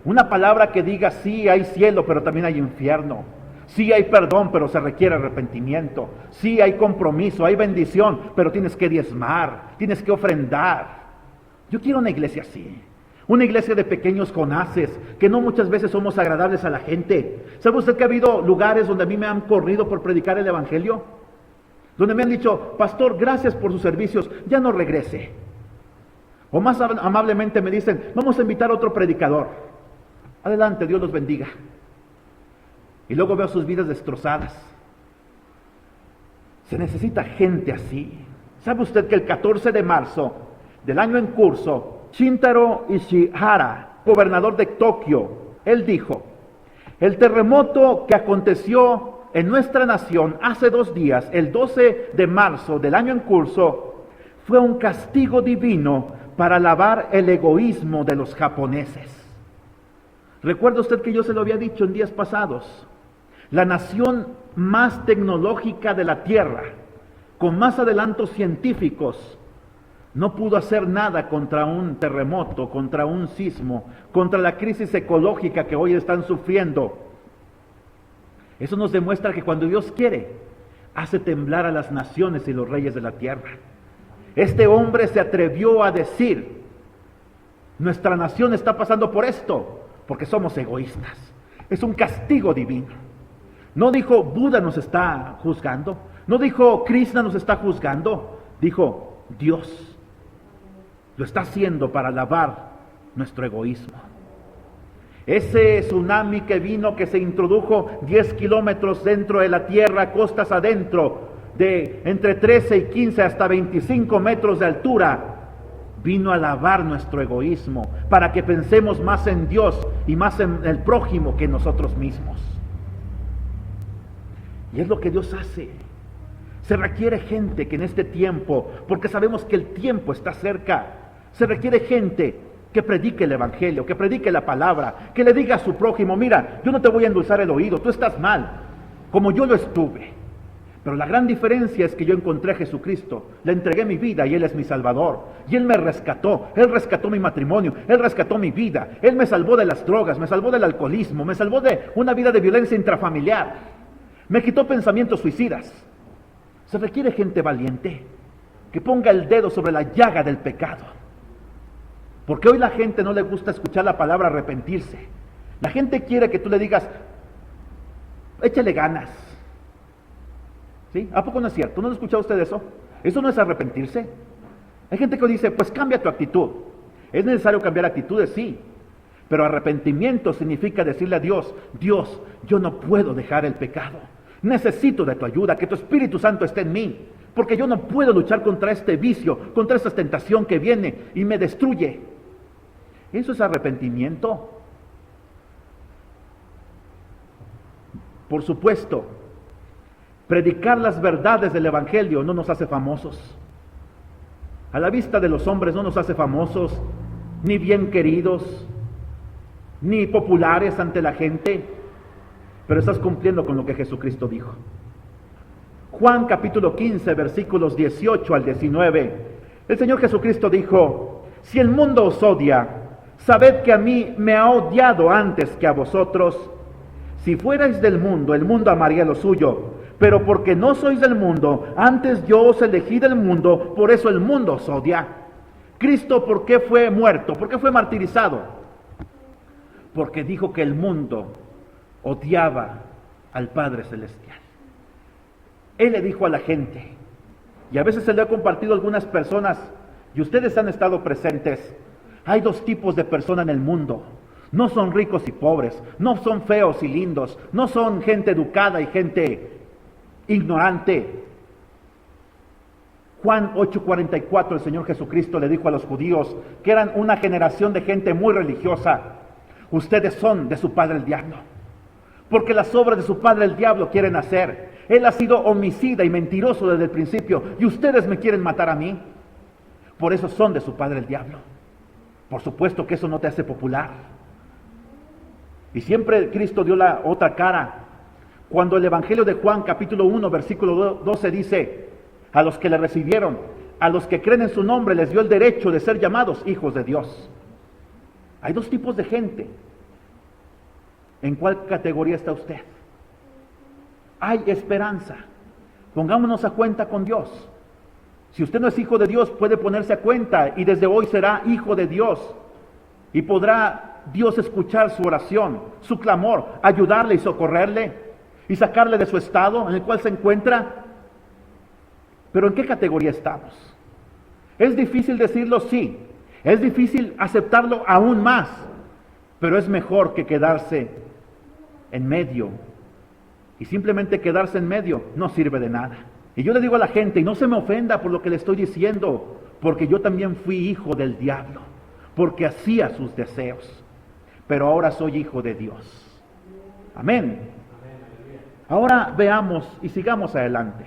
Una palabra que diga, sí hay cielo, pero también hay infierno. Sí hay perdón, pero se requiere arrepentimiento. Sí hay compromiso, hay bendición, pero tienes que diezmar, tienes que ofrendar. Yo quiero una iglesia así. Una iglesia de pequeños Jonases, que no muchas veces somos agradables a la gente. ¿Sabe usted que ha habido lugares donde a mí me han corrido por predicar el evangelio? Donde me han dicho, pastor, gracias por sus servicios, ya no regrese. O más amablemente me dicen, vamos a invitar a otro predicador. Adelante, Dios los bendiga. Y luego veo sus vidas destrozadas. Se necesita gente así. ¿Sabe usted que el 14 de marzo del año en curso, Shintaro Ishihara, gobernador de Tokio, él dijo, el terremoto que aconteció en nuestra nación hace 2 días, el 12 de marzo del año en curso, fue un castigo divino para lavar el egoísmo de los japoneses. Recuerda usted que yo se lo había dicho en días pasados. La nación más tecnológica de la Tierra, con más adelantos científicos, no pudo hacer nada contra un terremoto, contra un sismo, contra la crisis ecológica que hoy están sufriendo. Eso nos demuestra que cuando Dios quiere, hace temblar a las naciones y los reyes de la tierra. Este hombre se atrevió a decir, nuestra nación está pasando por esto, porque somos egoístas. Es un castigo divino. No dijo, Buda nos está juzgando. No dijo, Krishna nos está juzgando. Dijo, Dios lo está haciendo para lavar nuestro egoísmo. Ese tsunami que vino, que se introdujo 10 kilómetros dentro de la tierra, costas adentro, de entre 13 y 15 hasta 25 metros de altura, vino a lavar nuestro egoísmo, para que pensemos más en Dios y más en el prójimo que en nosotros mismos. Y es lo que Dios hace. Se requiere gente que en este tiempo, porque sabemos que el tiempo está cerca, se requiere gente que predique el evangelio, que predique la palabra, que le diga a su prójimo, mira, yo no te voy a endulzar el oído, tú estás mal, como yo lo estuve. Pero la gran diferencia es que yo encontré a Jesucristo, le entregué mi vida y Él es mi Salvador. Y Él me rescató, Él rescató mi matrimonio, Él rescató mi vida, Él me salvó de las drogas, me salvó del alcoholismo, me salvó de una vida de violencia intrafamiliar, me quitó pensamientos suicidas. Se requiere gente valiente que ponga el dedo sobre la llaga del pecado. Porque hoy la gente no le gusta escuchar la palabra arrepentirse. La gente quiere que tú le digas, échale ganas. ¿Sí? ¿A poco no es cierto? ¿No lo ha escuchado usted eso? Eso no es arrepentirse. Hay gente que dice, pues cambia tu actitud. Es necesario cambiar actitudes, sí. Pero arrepentimiento significa decirle a Dios, Dios, yo no puedo dejar el pecado. Necesito de tu ayuda, que tu Espíritu Santo esté en mí. Porque yo no puedo luchar contra este vicio, contra esta tentación que viene y me destruye. Eso es arrepentimiento. Por supuesto, predicar las verdades del Evangelio no nos hace famosos. A la vista de los hombres no nos hace famosos, ni bien queridos, ni populares ante la gente, pero estás cumpliendo con lo que Jesucristo dijo. Juan capítulo 15, versículos 18 al 19, el Señor Jesucristo dijo, si el mundo os odia, sabed que a mí me ha odiado antes que a vosotros. Si fuerais del mundo, el mundo amaría lo suyo, pero porque no sois del mundo, antes yo os elegí del mundo, por eso el mundo os odia. Cristo, ¿por qué fue muerto? ¿Por qué fue martirizado? Porque dijo que el mundo odiaba al Padre Celestial. Él le dijo a la gente, y a veces se le ha compartido a algunas personas, y ustedes han estado presentes, hay dos tipos de personas en el mundo. No son ricos y pobres, no son feos y lindos, no son gente educada y gente ignorante. Juan 8:44, el Señor Jesucristo le dijo a los judíos, que eran una generación de gente muy religiosa, ustedes son de su padre el diablo, porque las obras de su padre el diablo quieren hacer. Él ha sido homicida y mentiroso desde el principio, y ustedes me quieren matar a mí. Por eso son de su padre el diablo. Por supuesto que eso no te hace popular. Y siempre Cristo dio la otra cara. Cuando el Evangelio de Juan capítulo 1 versículo 12 dice, a los que le recibieron, a los que creen en su nombre, les dio el derecho de ser llamados hijos de Dios. Hay dos tipos de gente. ¿En cuál categoría está usted? Hay esperanza. Pongámonos a cuenta con Dios. Si usted no es hijo de Dios, puede ponerse a cuenta y desde hoy será hijo de Dios. Y podrá Dios escuchar su oración, su clamor, ayudarle y socorrerle y sacarle de su estado en el cual se encuentra. Pero ¿en qué categoría estamos? ¿Es difícil decirlo? Sí. Es difícil aceptarlo aún más. Pero es mejor que quedarse en medio. Y simplemente quedarse en medio no sirve de nada. Y yo le digo a la gente, y no se me ofenda por lo que le estoy diciendo, porque yo también fui hijo del diablo, porque hacía sus deseos, pero ahora soy hijo de Dios. Amén. Ahora veamos y sigamos adelante.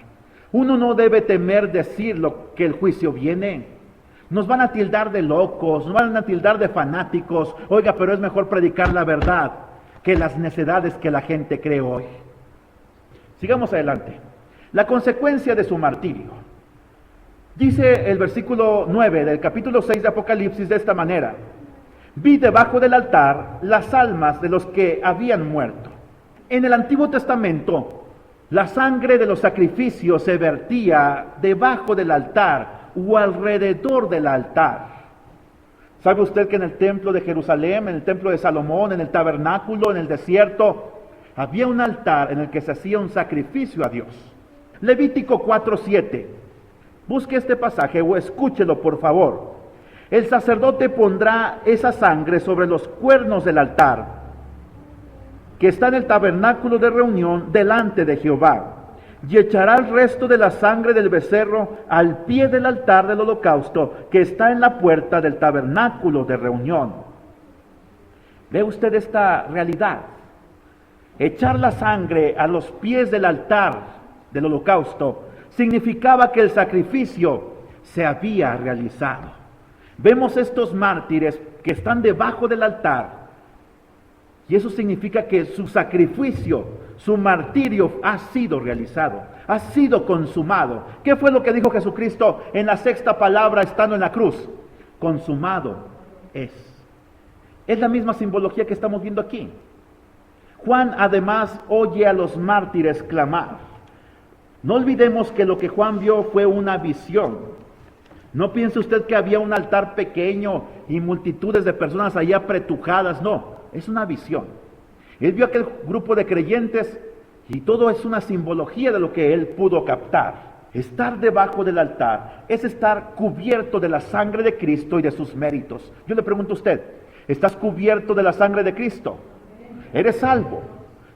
Uno no debe temer decir lo que el juicio viene. Nos van a tildar de locos, nos van a tildar de fanáticos. Oiga, pero es mejor predicar la verdad que las necedades que la gente cree hoy. Sigamos adelante. La consecuencia de su martirio. Dice el versículo 9 del capítulo 6 de Apocalipsis de esta manera: vi debajo del altar las almas de los que habían muerto. En el Antiguo Testamento, la sangre de los sacrificios se vertía debajo del altar o alrededor del altar. ¿Sabe usted que en el templo de Jerusalén, en el templo de Salomón, en el tabernáculo, en el desierto, había un altar en el que se hacía un sacrificio a Dios? Levítico 4:7. Busque este pasaje o escúchelo por favor. El sacerdote pondrá esa sangre sobre los cuernos del altar que está en el tabernáculo de reunión delante de Jehová, y echará el resto de la sangre del becerro al pie del altar del holocausto que está en la puerta del tabernáculo de reunión. ¿Ve usted esta realidad? Echar la sangre a los pies del altar del holocausto significaba que el sacrificio se había realizado. Vemos estos mártires que están debajo del altar. Y eso significa que su sacrificio, su martirio ha sido realizado, ha sido consumado. ¿Qué fue lo que dijo Jesucristo en la sexta palabra estando en la cruz? Consumado es. Es la misma simbología que estamos viendo aquí. Juan además oye a los mártires clamar. No olvidemos que lo que Juan vio fue una visión. No piense usted que había un altar pequeño y multitudes de personas allí apretujadas. No, es una visión. Él vio aquel grupo de creyentes y todo es una simbología de lo que él pudo captar. Estar debajo del altar es estar cubierto de la sangre de Cristo y de sus méritos. Yo le pregunto a usted, ¿estás cubierto de la sangre de Cristo? ¿Eres salvo?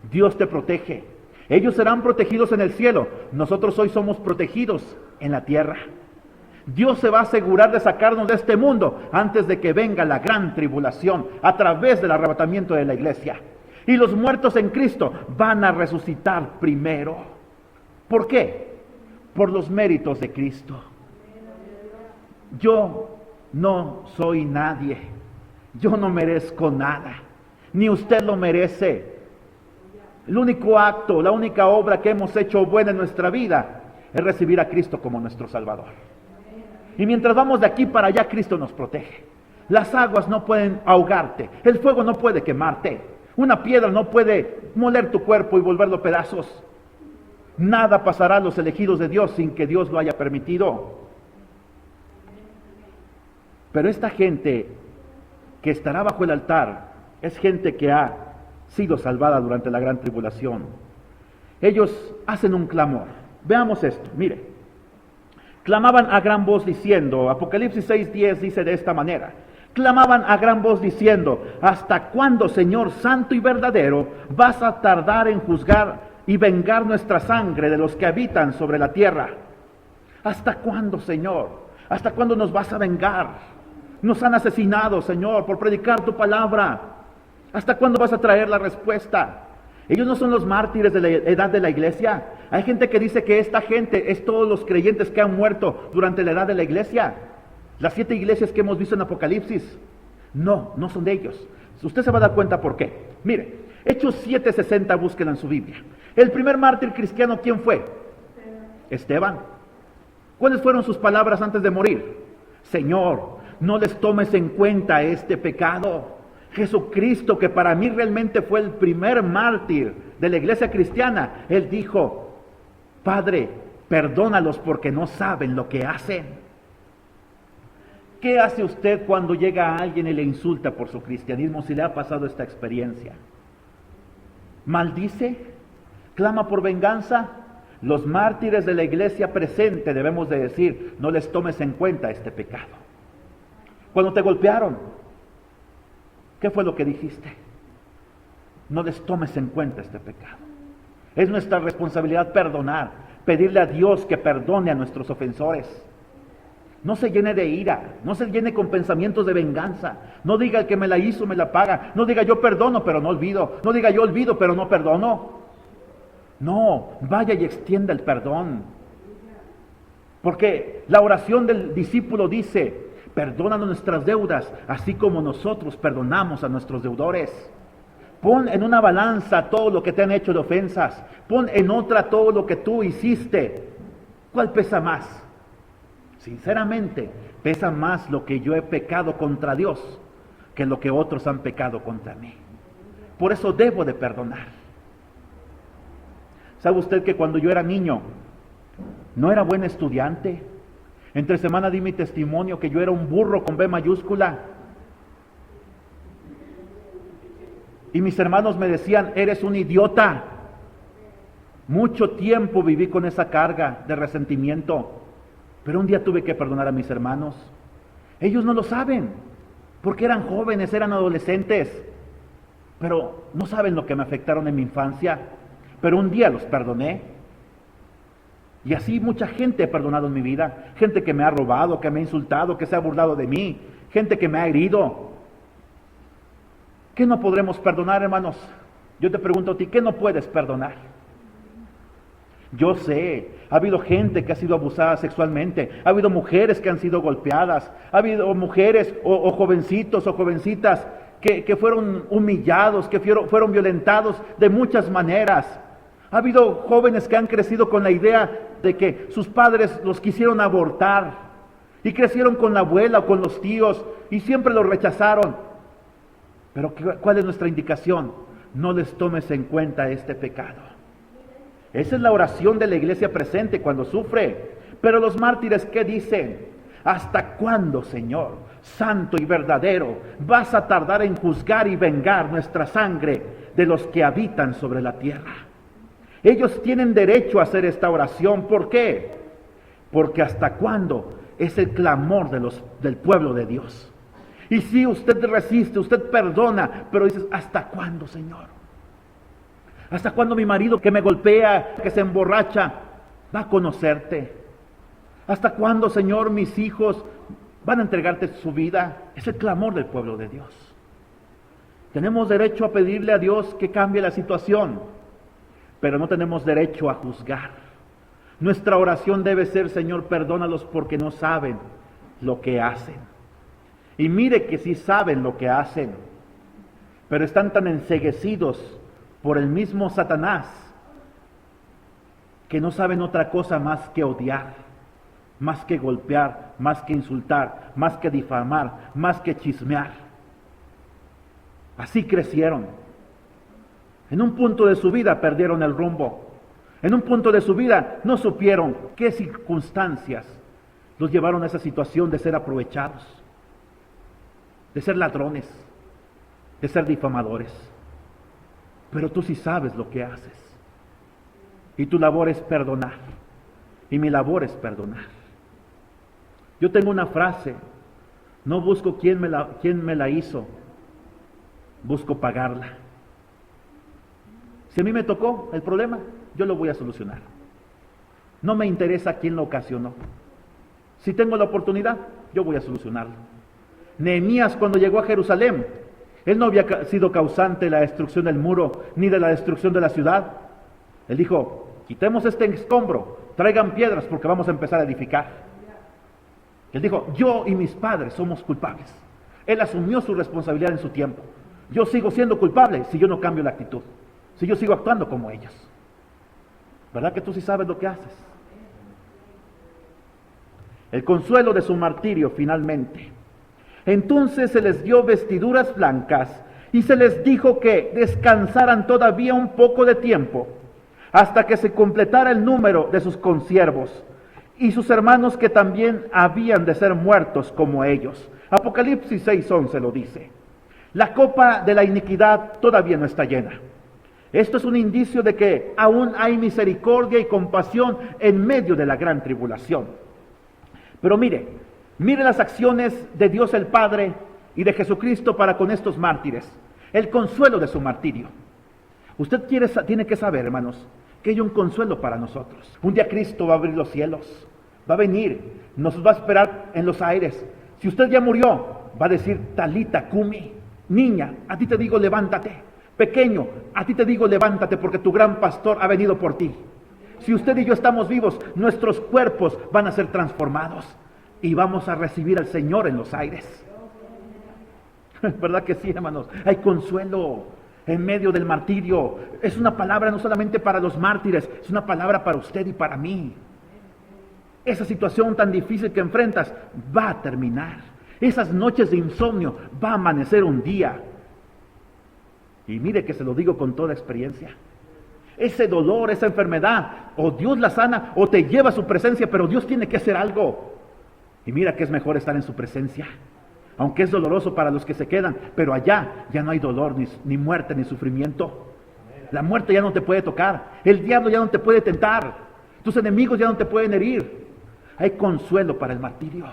Dios te protege. Ellos serán protegidos en el cielo. Nosotros hoy somos protegidos en la tierra. Dios se va a asegurar de sacarnos de este mundo antes de que venga la gran tribulación a través del arrebatamiento de la iglesia. Y los muertos en Cristo van a resucitar primero. ¿Por qué? Por los méritos de Cristo. Yo no soy nadie. Yo no merezco nada. Ni usted lo merece. El único acto, la única obra que hemos hecho buena en nuestra vida es recibir a Cristo como nuestro Salvador. Y mientras vamos de aquí para allá, Cristo nos protege. Las aguas no pueden ahogarte. El fuego no puede quemarte. Una piedra no puede moler tu cuerpo y volverlo pedazos. Nada pasará a los elegidos de Dios sin que Dios lo haya permitido. Pero esta gente que estará bajo el altar es gente que ha sido salvada durante la gran tribulación. Ellos hacen un clamor. Veamos esto, mire. Clamaban a gran voz diciendo, Apocalipsis 6:10 dice de esta manera, clamaban a gran voz diciendo, ¿hasta cuándo, Señor santo y verdadero, vas a tardar en juzgar y vengar nuestra sangre de los que habitan sobre la tierra? ¿Hasta cuándo, Señor? ¿Hasta cuándo nos vas a vengar? Nos han asesinado, Señor, por predicar tu palabra. ¿Hasta cuándo vas a traer la respuesta? Ellos no son los mártires de la edad de la iglesia. Hay gente que dice que esta gente es todos los creyentes que han muerto durante la edad de la iglesia. Las 7 iglesias que hemos visto en Apocalipsis. No, no son de ellos. Usted se va a dar cuenta por qué. Mire, Hechos 7:60, búsquenla en su Biblia. El primer mártir cristiano, ¿quién fue? Esteban. ¿Cuáles fueron sus palabras antes de morir? Señor, no les tomes en cuenta este pecado. Jesucristo, que para mí realmente fue el primer mártir de la iglesia cristiana, él dijo, Padre, perdónalos porque no saben lo que hacen. ¿Qué hace usted cuando llega a alguien y le insulta por su cristianismo si le ha pasado esta experiencia? ¿Maldice? ¿Clama por venganza? Los mártires de la iglesia presente debemos de decir, no les tomes en cuenta este pecado. Cuando te golpearon, ¿qué fue lo que dijiste? No les tomes en cuenta este pecado. Es nuestra responsabilidad perdonar, pedirle a Dios que perdone a nuestros ofensores. No se llene de ira, no se llene con pensamientos de venganza. No diga el que me la hizo me la paga. No diga yo perdono pero no olvido. No diga yo olvido pero no perdono. No, vaya y extienda el perdón. Porque la oración del discípulo dice, perdónanos nuestras deudas, así como nosotros perdonamos a nuestros deudores. Pon en una balanza todo lo que te han hecho de ofensas. Pon en otra todo lo que tú hiciste. ¿Cuál pesa más? Sinceramente, pesa más lo que yo he pecado contra Dios que lo que otros han pecado contra mí. Por eso debo de perdonar. ¿Sabe usted que cuando yo era niño, no era buen estudiante? Entre semana di mi testimonio que yo era un burro con B mayúscula. Y mis hermanos me decían, eres un idiota. Mucho tiempo viví con esa carga de resentimiento. Pero un día tuve que perdonar a mis hermanos. Ellos no lo saben, porque eran jóvenes, eran adolescentes. Pero no saben lo que me afectaron en mi infancia. Pero un día los perdoné. Y así mucha gente he perdonado en mi vida. Gente que me ha robado, que me ha insultado, que se ha burlado de mí. Gente que me ha herido. ¿Qué no podremos perdonar, hermanos? Yo te pregunto a ti, ¿qué no puedes perdonar? Yo sé, ha habido gente que ha sido abusada sexualmente. Ha habido mujeres que han sido golpeadas. Ha habido mujeres o jovencitos o jovencitas que fueron humillados, que fueron violentados de muchas maneras. Ha habido jóvenes que han crecido con la idea de que sus padres los quisieron abortar y crecieron con la abuela o con los tíos y siempre los rechazaron. Pero ¿cuál es nuestra indicación? No les tomes en cuenta este pecado. Esa es la oración de la iglesia presente cuando sufre. Pero los mártires, ¿qué dicen? ¿Hasta cuándo, Señor, santo y verdadero, vas a tardar en juzgar y vengar nuestra sangre de los que habitan sobre la tierra? Ellos tienen derecho a hacer esta oración. ¿Por qué? Porque hasta cuándo es el clamor del pueblo de Dios. Y si usted resiste, usted perdona, pero dices, ¿hasta cuándo, Señor? ¿Hasta cuándo mi marido que me golpea, que se emborracha, va a conocerte? ¿Hasta cuándo, Señor, mis hijos van a entregarte su vida? Es el clamor del pueblo de Dios. Tenemos derecho a pedirle a Dios que cambie la situación, pero no tenemos derecho a juzgar. Nuestra oración debe ser, Señor, perdónalos porque no saben lo que hacen. Y mire que sí saben lo que hacen, pero están tan enceguecidos por el mismo Satanás que no saben otra cosa más que odiar, más que golpear, más que insultar, más que difamar, más que chismear. Así crecieron. En un punto de su vida perdieron el rumbo. En un punto de su vida no supieron qué circunstancias los llevaron a esa situación de ser aprovechados, de ser ladrones, de ser difamadores. Pero tú sí sabes lo que haces. Y tu labor es perdonar. Y mi labor es perdonar. Yo tengo una frase: no busco quién me la hizo, busco pagarla. Si a mí me tocó el problema, yo lo voy a solucionar. No me interesa quién lo ocasionó. Si tengo la oportunidad, yo voy a solucionarlo. Nehemías, cuando llegó a Jerusalén, él no había sido causante de la destrucción del muro, ni de la destrucción de la ciudad. Él dijo, quitemos este escombro, traigan piedras porque vamos a empezar a edificar. Él dijo, yo y mis padres somos culpables. Él asumió su responsabilidad en su tiempo. Yo sigo siendo culpable si yo no cambio la actitud, si yo sigo actuando como ellos. ¿Verdad que tú sí sabes lo que haces? El consuelo de su martirio finalmente. Entonces se les dio vestiduras blancas y se les dijo que descansaran todavía un poco de tiempo hasta que se completara el número de sus consiervos y sus hermanos que también habían de ser muertos como ellos. Apocalipsis 6:11 lo dice. La copa de la iniquidad todavía no está llena. Esto es un indicio de que aún hay misericordia y compasión en medio de la gran tribulación. Pero mire las acciones de Dios el Padre y de Jesucristo para con estos mártires. El consuelo de su martirio. Usted tiene que saber, hermanos, que hay un consuelo para nosotros. Un día Cristo va a abrir los cielos, va a venir, nos va a esperar en los aires. Si usted ya murió, va a decir, Talita Cumi, niña, a ti te digo levántate. Pequeño, a ti te digo levántate porque tu gran pastor ha venido por ti. Si usted y yo estamos vivos, nuestros cuerpos van a ser transformados y vamos a recibir al Señor en los aires. ¿Verdad que sí, hermanos? Hay consuelo en medio del martirio. Es una palabra no solamente para los mártires, es una palabra para usted y para mí. Esa situación tan difícil que enfrentas va a terminar. Esas noches de insomnio va a amanecer un día. Y mire que se lo digo con toda experiencia. Ese dolor, esa enfermedad, o Dios la sana o te lleva a su presencia, pero Dios tiene que hacer algo. Y mira que es mejor estar en su presencia, aunque es doloroso para los que se quedan, pero allá ya no hay dolor, ni muerte, ni sufrimiento. La muerte ya no te puede tocar, el diablo ya no te puede tentar, tus enemigos ya no te pueden herir. Hay consuelo para el martirio.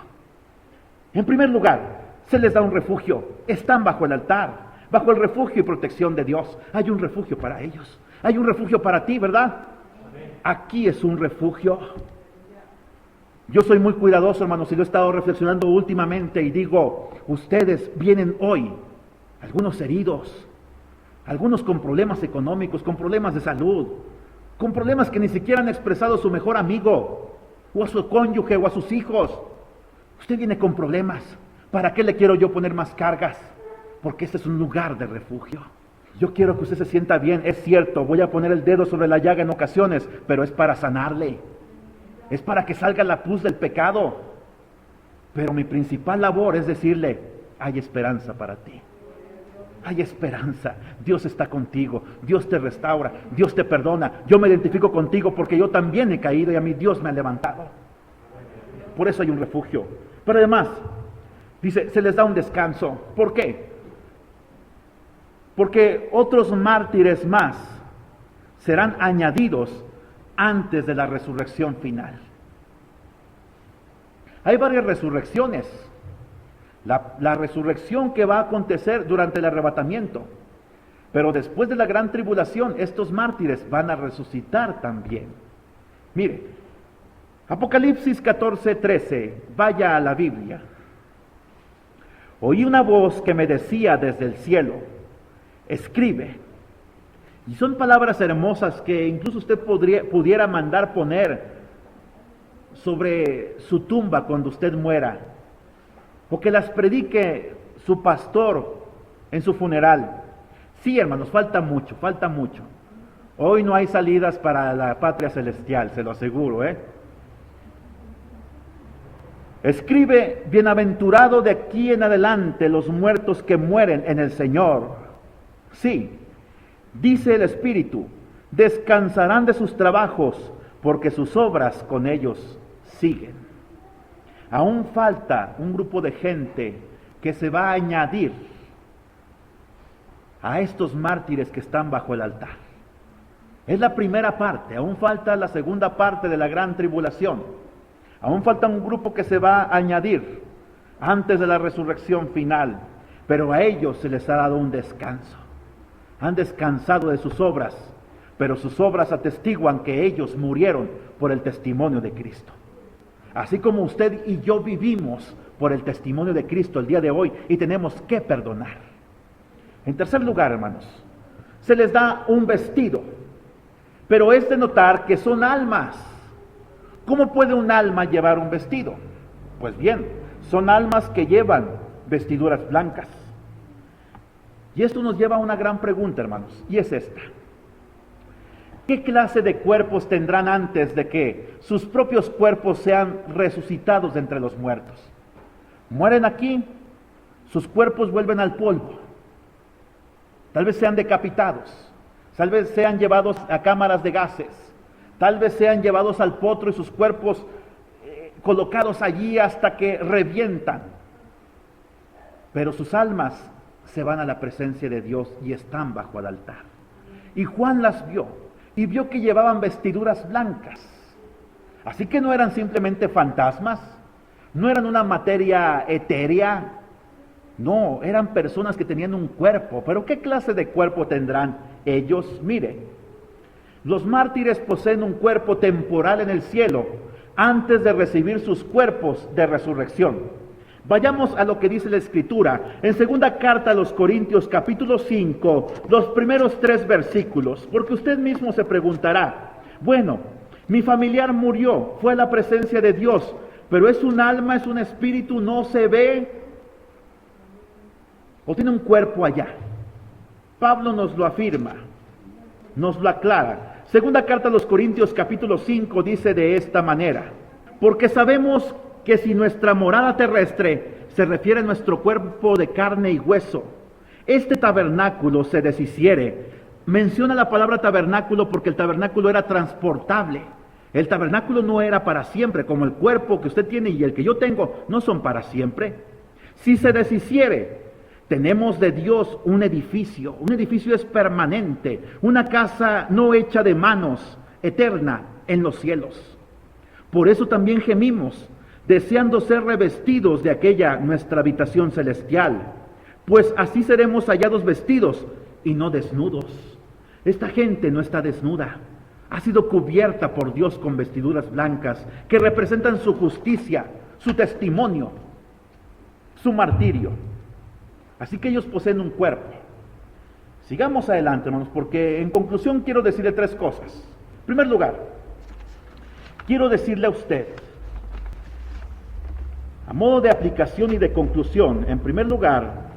En primer lugar, se les da un refugio, están bajo el altar, bajo el refugio y protección de Dios. Hay un refugio para ellos, hay un refugio para ti, ¿verdad? Aquí es un refugio. Yo soy muy cuidadoso, hermanos, y lo he estado reflexionando últimamente y digo, ustedes vienen hoy, algunos heridos, algunos con problemas económicos, con problemas de salud, con problemas que ni siquiera han expresado a su mejor amigo, o a su cónyuge, o a sus hijos. Usted viene con problemas. ¿Para qué le quiero yo poner más cargas? porque este es un lugar de refugio. Yo quiero que usted se sienta bien. Es cierto, voy a poner el dedo sobre la llaga en ocasiones, pero es para sanarle. Es para que salga la pus del pecado. Pero mi principal labor es decirle, hay esperanza para ti. Hay esperanza. Dios está contigo. Dios te restaura. Dios te perdona. Yo me identifico contigo porque yo también he caído y a mí Dios me ha levantado. Por eso hay un refugio. Pero además, dice, se les da un descanso. ¿Por qué? Porque otros mártires más serán añadidos antes de la resurrección final. Hay varias resurrecciones. La resurrección que va a acontecer durante el arrebatamiento. Pero después de la gran tribulación, estos mártires van a resucitar también. Mire, Apocalipsis 14:13, vaya a la Biblia. Oí una voz que me decía desde el cielo, escribe. Y son palabras hermosas que incluso usted pudiera mandar poner sobre su tumba cuando usted muera, o que las predique su pastor en su funeral. Sí, hermanos, falta mucho, falta mucho. Hoy no hay salidas para la patria celestial, se lo aseguro, Escribe, bienaventurado de aquí en adelante los muertos que mueren en el Señor. Sí, dice el Espíritu, descansarán de sus trabajos, porque sus obras con ellos siguen. Aún falta un grupo de gente que se va a añadir a estos mártires que están bajo el altar. Es la primera parte, aún falta la segunda parte de la gran tribulación. Aún falta un grupo que se va a añadir antes de la resurrección final, pero a ellos se les ha dado un descanso. Han descansado de sus obras, pero sus obras atestiguan que ellos murieron por el testimonio de Cristo. Así como usted y yo vivimos por el testimonio de Cristo el día de hoy y tenemos que perdonar. En tercer lugar, hermanos, se les da un vestido, pero es de notar que son almas. ¿Cómo puede un alma llevar un vestido? Pues bien, son almas que llevan vestiduras blancas. Y esto nos lleva a una gran pregunta, hermanos, y es esta. ¿Qué clase de cuerpos tendrán antes de que sus propios cuerpos sean resucitados de entre los muertos? Mueren aquí, sus cuerpos vuelven al polvo. Tal vez sean decapitados, tal vez sean llevados a cámaras de gases, tal vez sean llevados al potro y sus cuerpos colocados allí hasta que revientan. Pero sus almas se van a la presencia de Dios y están bajo el altar. Y Juan las vio y vio que llevaban vestiduras blancas. Así que no eran simplemente fantasmas, no eran una materia etérea, no, eran personas que tenían un cuerpo. Pero ¿qué clase de cuerpo tendrán ellos? Mire, los mártires poseen un cuerpo temporal en el cielo antes de recibir sus cuerpos de resurrección. Vayamos a lo que dice la Escritura en segunda carta a los Corintios capítulo 5, los primeros 3 versículos, porque usted mismo se preguntará, bueno, mi familiar murió, fue a la presencia de Dios, pero es un alma, es un espíritu, no se ve, o tiene un cuerpo allá. Pablo nos lo afirma, nos lo aclara. Segunda carta a los Corintios capítulo 5 dice de esta manera, porque sabemos que si nuestra morada terrestre se refiere a nuestro cuerpo de carne y hueso, este tabernáculo se deshiciere. Menciona la palabra tabernáculo porque el tabernáculo era transportable. El tabernáculo no era para siempre, como el cuerpo que usted tiene y el que yo tengo, no son para siempre. Si se deshiciere, tenemos de Dios un edificio es permanente, una casa no hecha de manos, eterna en los cielos. Por eso también gemimos, deseando ser revestidos de aquella nuestra habitación celestial, pues así seremos hallados vestidos y no desnudos. Esta gente no está desnuda, ha sido cubierta por Dios con vestiduras blancas que representan su justicia, su testimonio, su martirio. Así que ellos poseen un cuerpo. Sigamos adelante, hermanos, porque en conclusión quiero decirle 3 cosas. En primer lugar, quiero decirle a usted, a modo de aplicación y de conclusión, en primer lugar,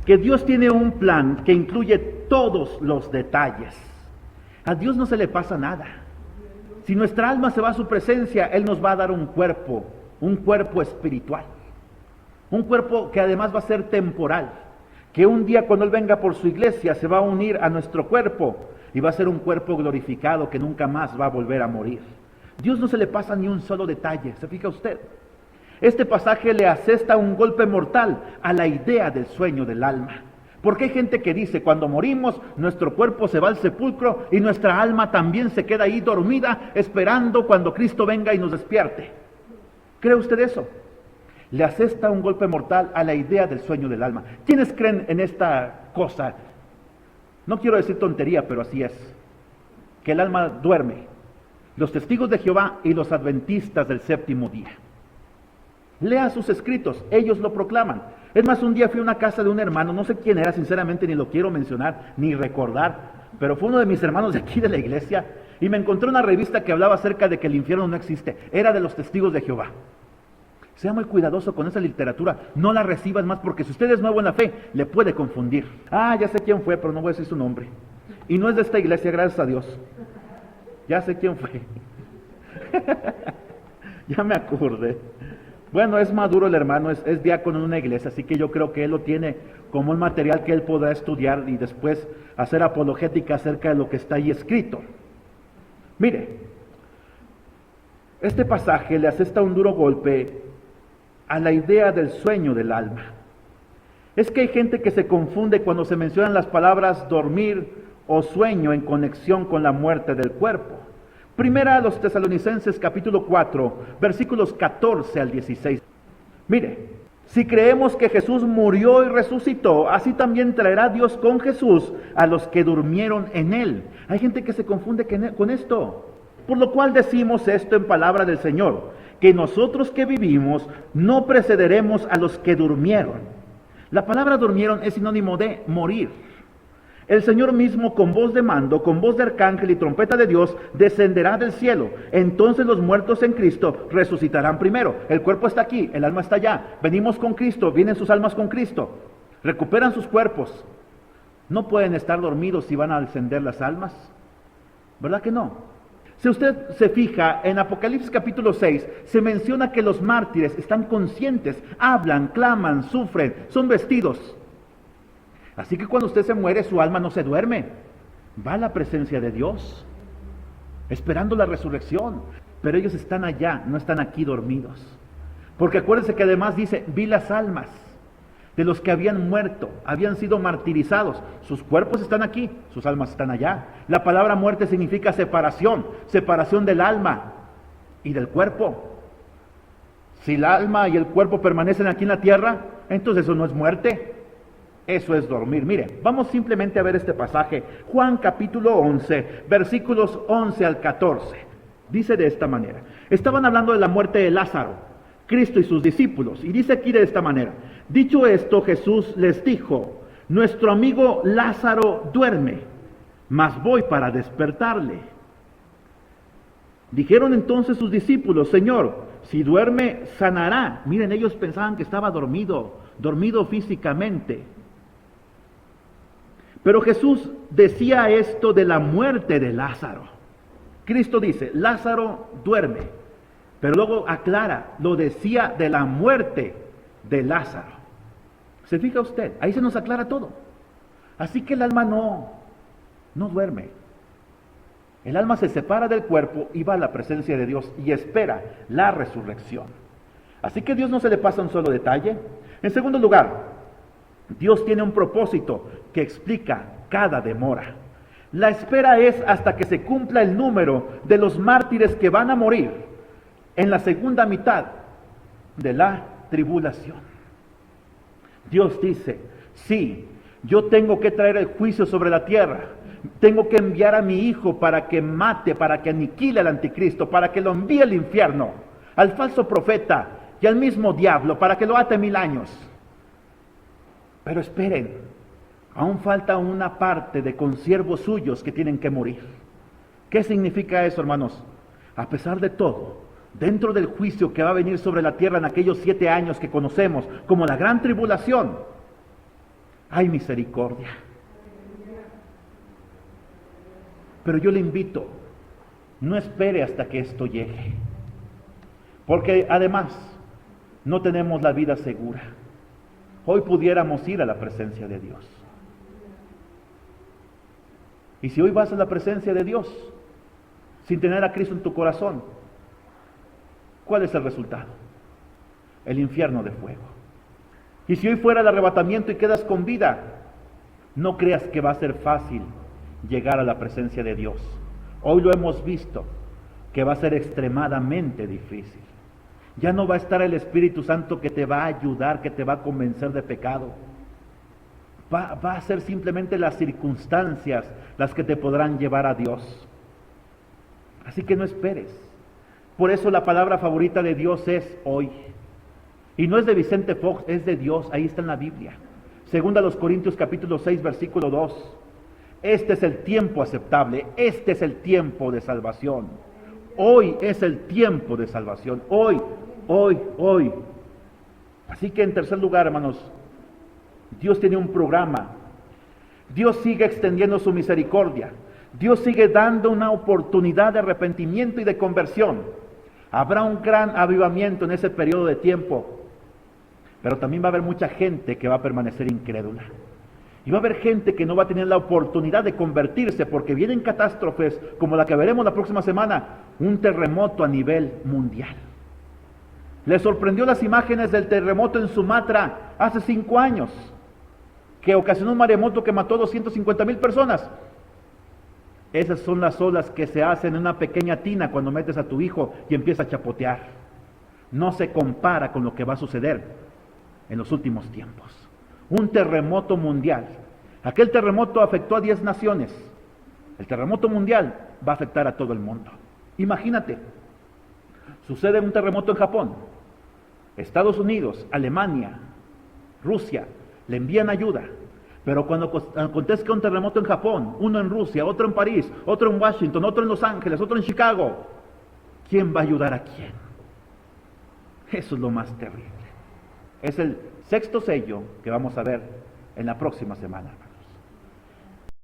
que Dios tiene un plan que incluye todos los detalles. A Dios no se le pasa nada. Si nuestra alma se va a su presencia, Él nos va a dar un cuerpo espiritual. Un cuerpo que además va a ser temporal, que un día cuando Él venga por su iglesia se va a unir a nuestro cuerpo y va a ser un cuerpo glorificado que nunca más va a volver a morir. Dios no se le pasa ni un solo detalle, ¿se fija usted? Este pasaje le asesta un golpe mortal a la idea del sueño del alma. Porque hay gente que dice, cuando morimos, nuestro cuerpo se va al sepulcro y nuestra alma también se queda ahí dormida, esperando cuando Cristo venga y nos despierte. ¿Cree usted eso? Le asesta un golpe mortal a la idea del sueño del alma. ¿Quiénes creen en esta cosa? No quiero decir tontería, pero así es. Que el alma duerme. Los testigos de Jehová y los adventistas del séptimo día. Lea sus escritos, ellos lo proclaman. Es más, un día fui a una casa de un hermano, no sé quién era, sinceramente ni lo quiero mencionar, ni recordar, pero fue uno de mis hermanos de aquí de la iglesia, y me encontré una revista que hablaba acerca de que el infierno no existe, era de los testigos de Jehová. Sea muy cuidadoso con esa literatura, no la recibas más, porque si usted es nuevo en la fe, le puede confundir. Ah, ya sé quién fue, pero no voy a decir su nombre. Y no es de esta iglesia, gracias a Dios. Ya sé quién fue. Ya me acordé. Bueno, es maduro el hermano, es diácono en una iglesia, así que yo creo que él lo tiene como un material que él podrá estudiar y después hacer apologética acerca de lo que está ahí escrito. Mire, este pasaje le asesta un duro golpe a la idea del sueño del alma. Es que hay gente que se confunde cuando se mencionan las palabras dormir o sueño en conexión con la muerte del cuerpo. Primera a los Tesalonicenses capítulo 4, versículos 14 al 16. Mire, si creemos que Jesús murió y resucitó, así también traerá Dios con Jesús a los que durmieron en Él. Hay gente que se confunde con esto. Por lo cual decimos esto en palabra del Señor, que nosotros que vivimos no precederemos a los que durmieron. La palabra durmieron es sinónimo de morir. El Señor mismo con voz de mando, con voz de arcángel y trompeta de Dios, descenderá del cielo. Entonces los muertos en Cristo resucitarán primero. El cuerpo está aquí, el alma está allá. Venimos con Cristo, vienen sus almas con Cristo. Recuperan sus cuerpos. No pueden estar dormidos si van a ascender las almas. ¿Verdad que no? Si usted se fija, en Apocalipsis capítulo 6, se menciona que los mártires están conscientes, hablan, claman, sufren, son vestidos. Así que cuando usted se muere, su alma no se duerme, va a la presencia de Dios, esperando la resurrección. Pero ellos están allá, no están aquí dormidos. Porque acuérdense que además dice, vi las almas de los que habían muerto, habían sido martirizados. Sus cuerpos están aquí, sus almas están allá. La palabra muerte significa separación, separación del alma y del cuerpo. Si el alma y el cuerpo permanecen aquí en la tierra, entonces eso no es muerte. Eso es dormir. Mire, vamos simplemente a ver este pasaje. Juan capítulo 11, versículos 11 al 14. Dice de esta manera. Estaban hablando de la muerte de Lázaro, Cristo y sus discípulos. Y dice aquí de esta manera. Dicho esto, Jesús les dijo, nuestro amigo Lázaro duerme, mas voy para despertarle. Dijeron entonces sus discípulos, Señor, si duerme, sanará. Miren, ellos pensaban que estaba dormido físicamente. Pero Jesús decía esto de la muerte de Lázaro. Cristo dice, Lázaro duerme, pero luego aclara, lo decía de la muerte de Lázaro. ¿Se fija usted? Ahí se nos aclara todo. Así que el alma no duerme. El alma se separa del cuerpo y va a la presencia de Dios y espera la resurrección. Así que Dios no se le pasa un solo detalle. En segundo lugar, Dios tiene un propósito que explica cada demora. La espera es hasta que se cumpla el número de los mártires que van a morir en la segunda mitad de la tribulación. Dios dice, sí, yo tengo que traer el juicio sobre la tierra. Tengo que enviar a mi hijo para que mate, para que aniquile al anticristo, para que lo envíe al infierno, al falso profeta y al mismo diablo, para que lo ate 1000 años. Pero esperen, aún falta una parte de consiervos suyos que tienen que morir. ¿Qué significa eso, hermanos? A pesar de todo, dentro del juicio que va a venir sobre la tierra en aquellos 7 años que conocemos como la gran tribulación, hay misericordia. Pero yo le invito, no espere hasta que esto llegue, porque además no tenemos la vida segura. Hoy pudiéramos ir a la presencia de Dios. Y si hoy vas a la presencia de Dios sin tener a Cristo en tu corazón, ¿cuál es el resultado? El infierno de fuego. Y si hoy fuera el arrebatamiento y quedas con vida, no creas que va a ser fácil llegar a la presencia de Dios. Hoy lo hemos visto, que va a ser extremadamente difícil. Ya no va a estar el Espíritu Santo que te va a ayudar, que te va a convencer de pecado. Va a ser simplemente las circunstancias las que te podrán llevar a Dios. Así que no esperes. Por eso la palabra favorita de Dios es hoy. Y no es de Vicente Fox, es de Dios, ahí está en la Biblia. Segunda a los Corintios capítulo 6, versículo 2. Este es el tiempo aceptable, este es el tiempo de salvación. Hoy es el tiempo de salvación, hoy. Así que en tercer lugar, hermanos, Dios tiene un programa. Dios sigue extendiendo su misericordia. Dios sigue dando una oportunidad de arrepentimiento y de conversión. Habrá un gran avivamiento en ese periodo de tiempo, pero también va a haber mucha gente que va a permanecer incrédula. Y va a haber gente que no va a tener la oportunidad de convertirse porque vienen catástrofes como la que veremos la próxima semana, un terremoto a nivel mundial. Les sorprendió las imágenes del terremoto en Sumatra hace 5 años, que ocasionó un maremoto que mató 250,000 personas. Esas son las olas que se hacen en una pequeña tina cuando metes a tu hijo y empieza a chapotear. No se compara con lo que va a suceder en los últimos tiempos. Un terremoto mundial. Aquel terremoto afectó a 10 naciones. El terremoto mundial va a afectar a todo el mundo. Imagínate, sucede un terremoto en Japón. Estados Unidos, Alemania, Rusia le envían ayuda. Pero cuando acontezca un terremoto en Japón, uno en Rusia, otro en París, otro en Washington, otro en Los Ángeles, otro en Chicago, ¿quién va a ayudar a quién? Eso es lo más terrible. Es el sexto sello que vamos a ver en la próxima semana.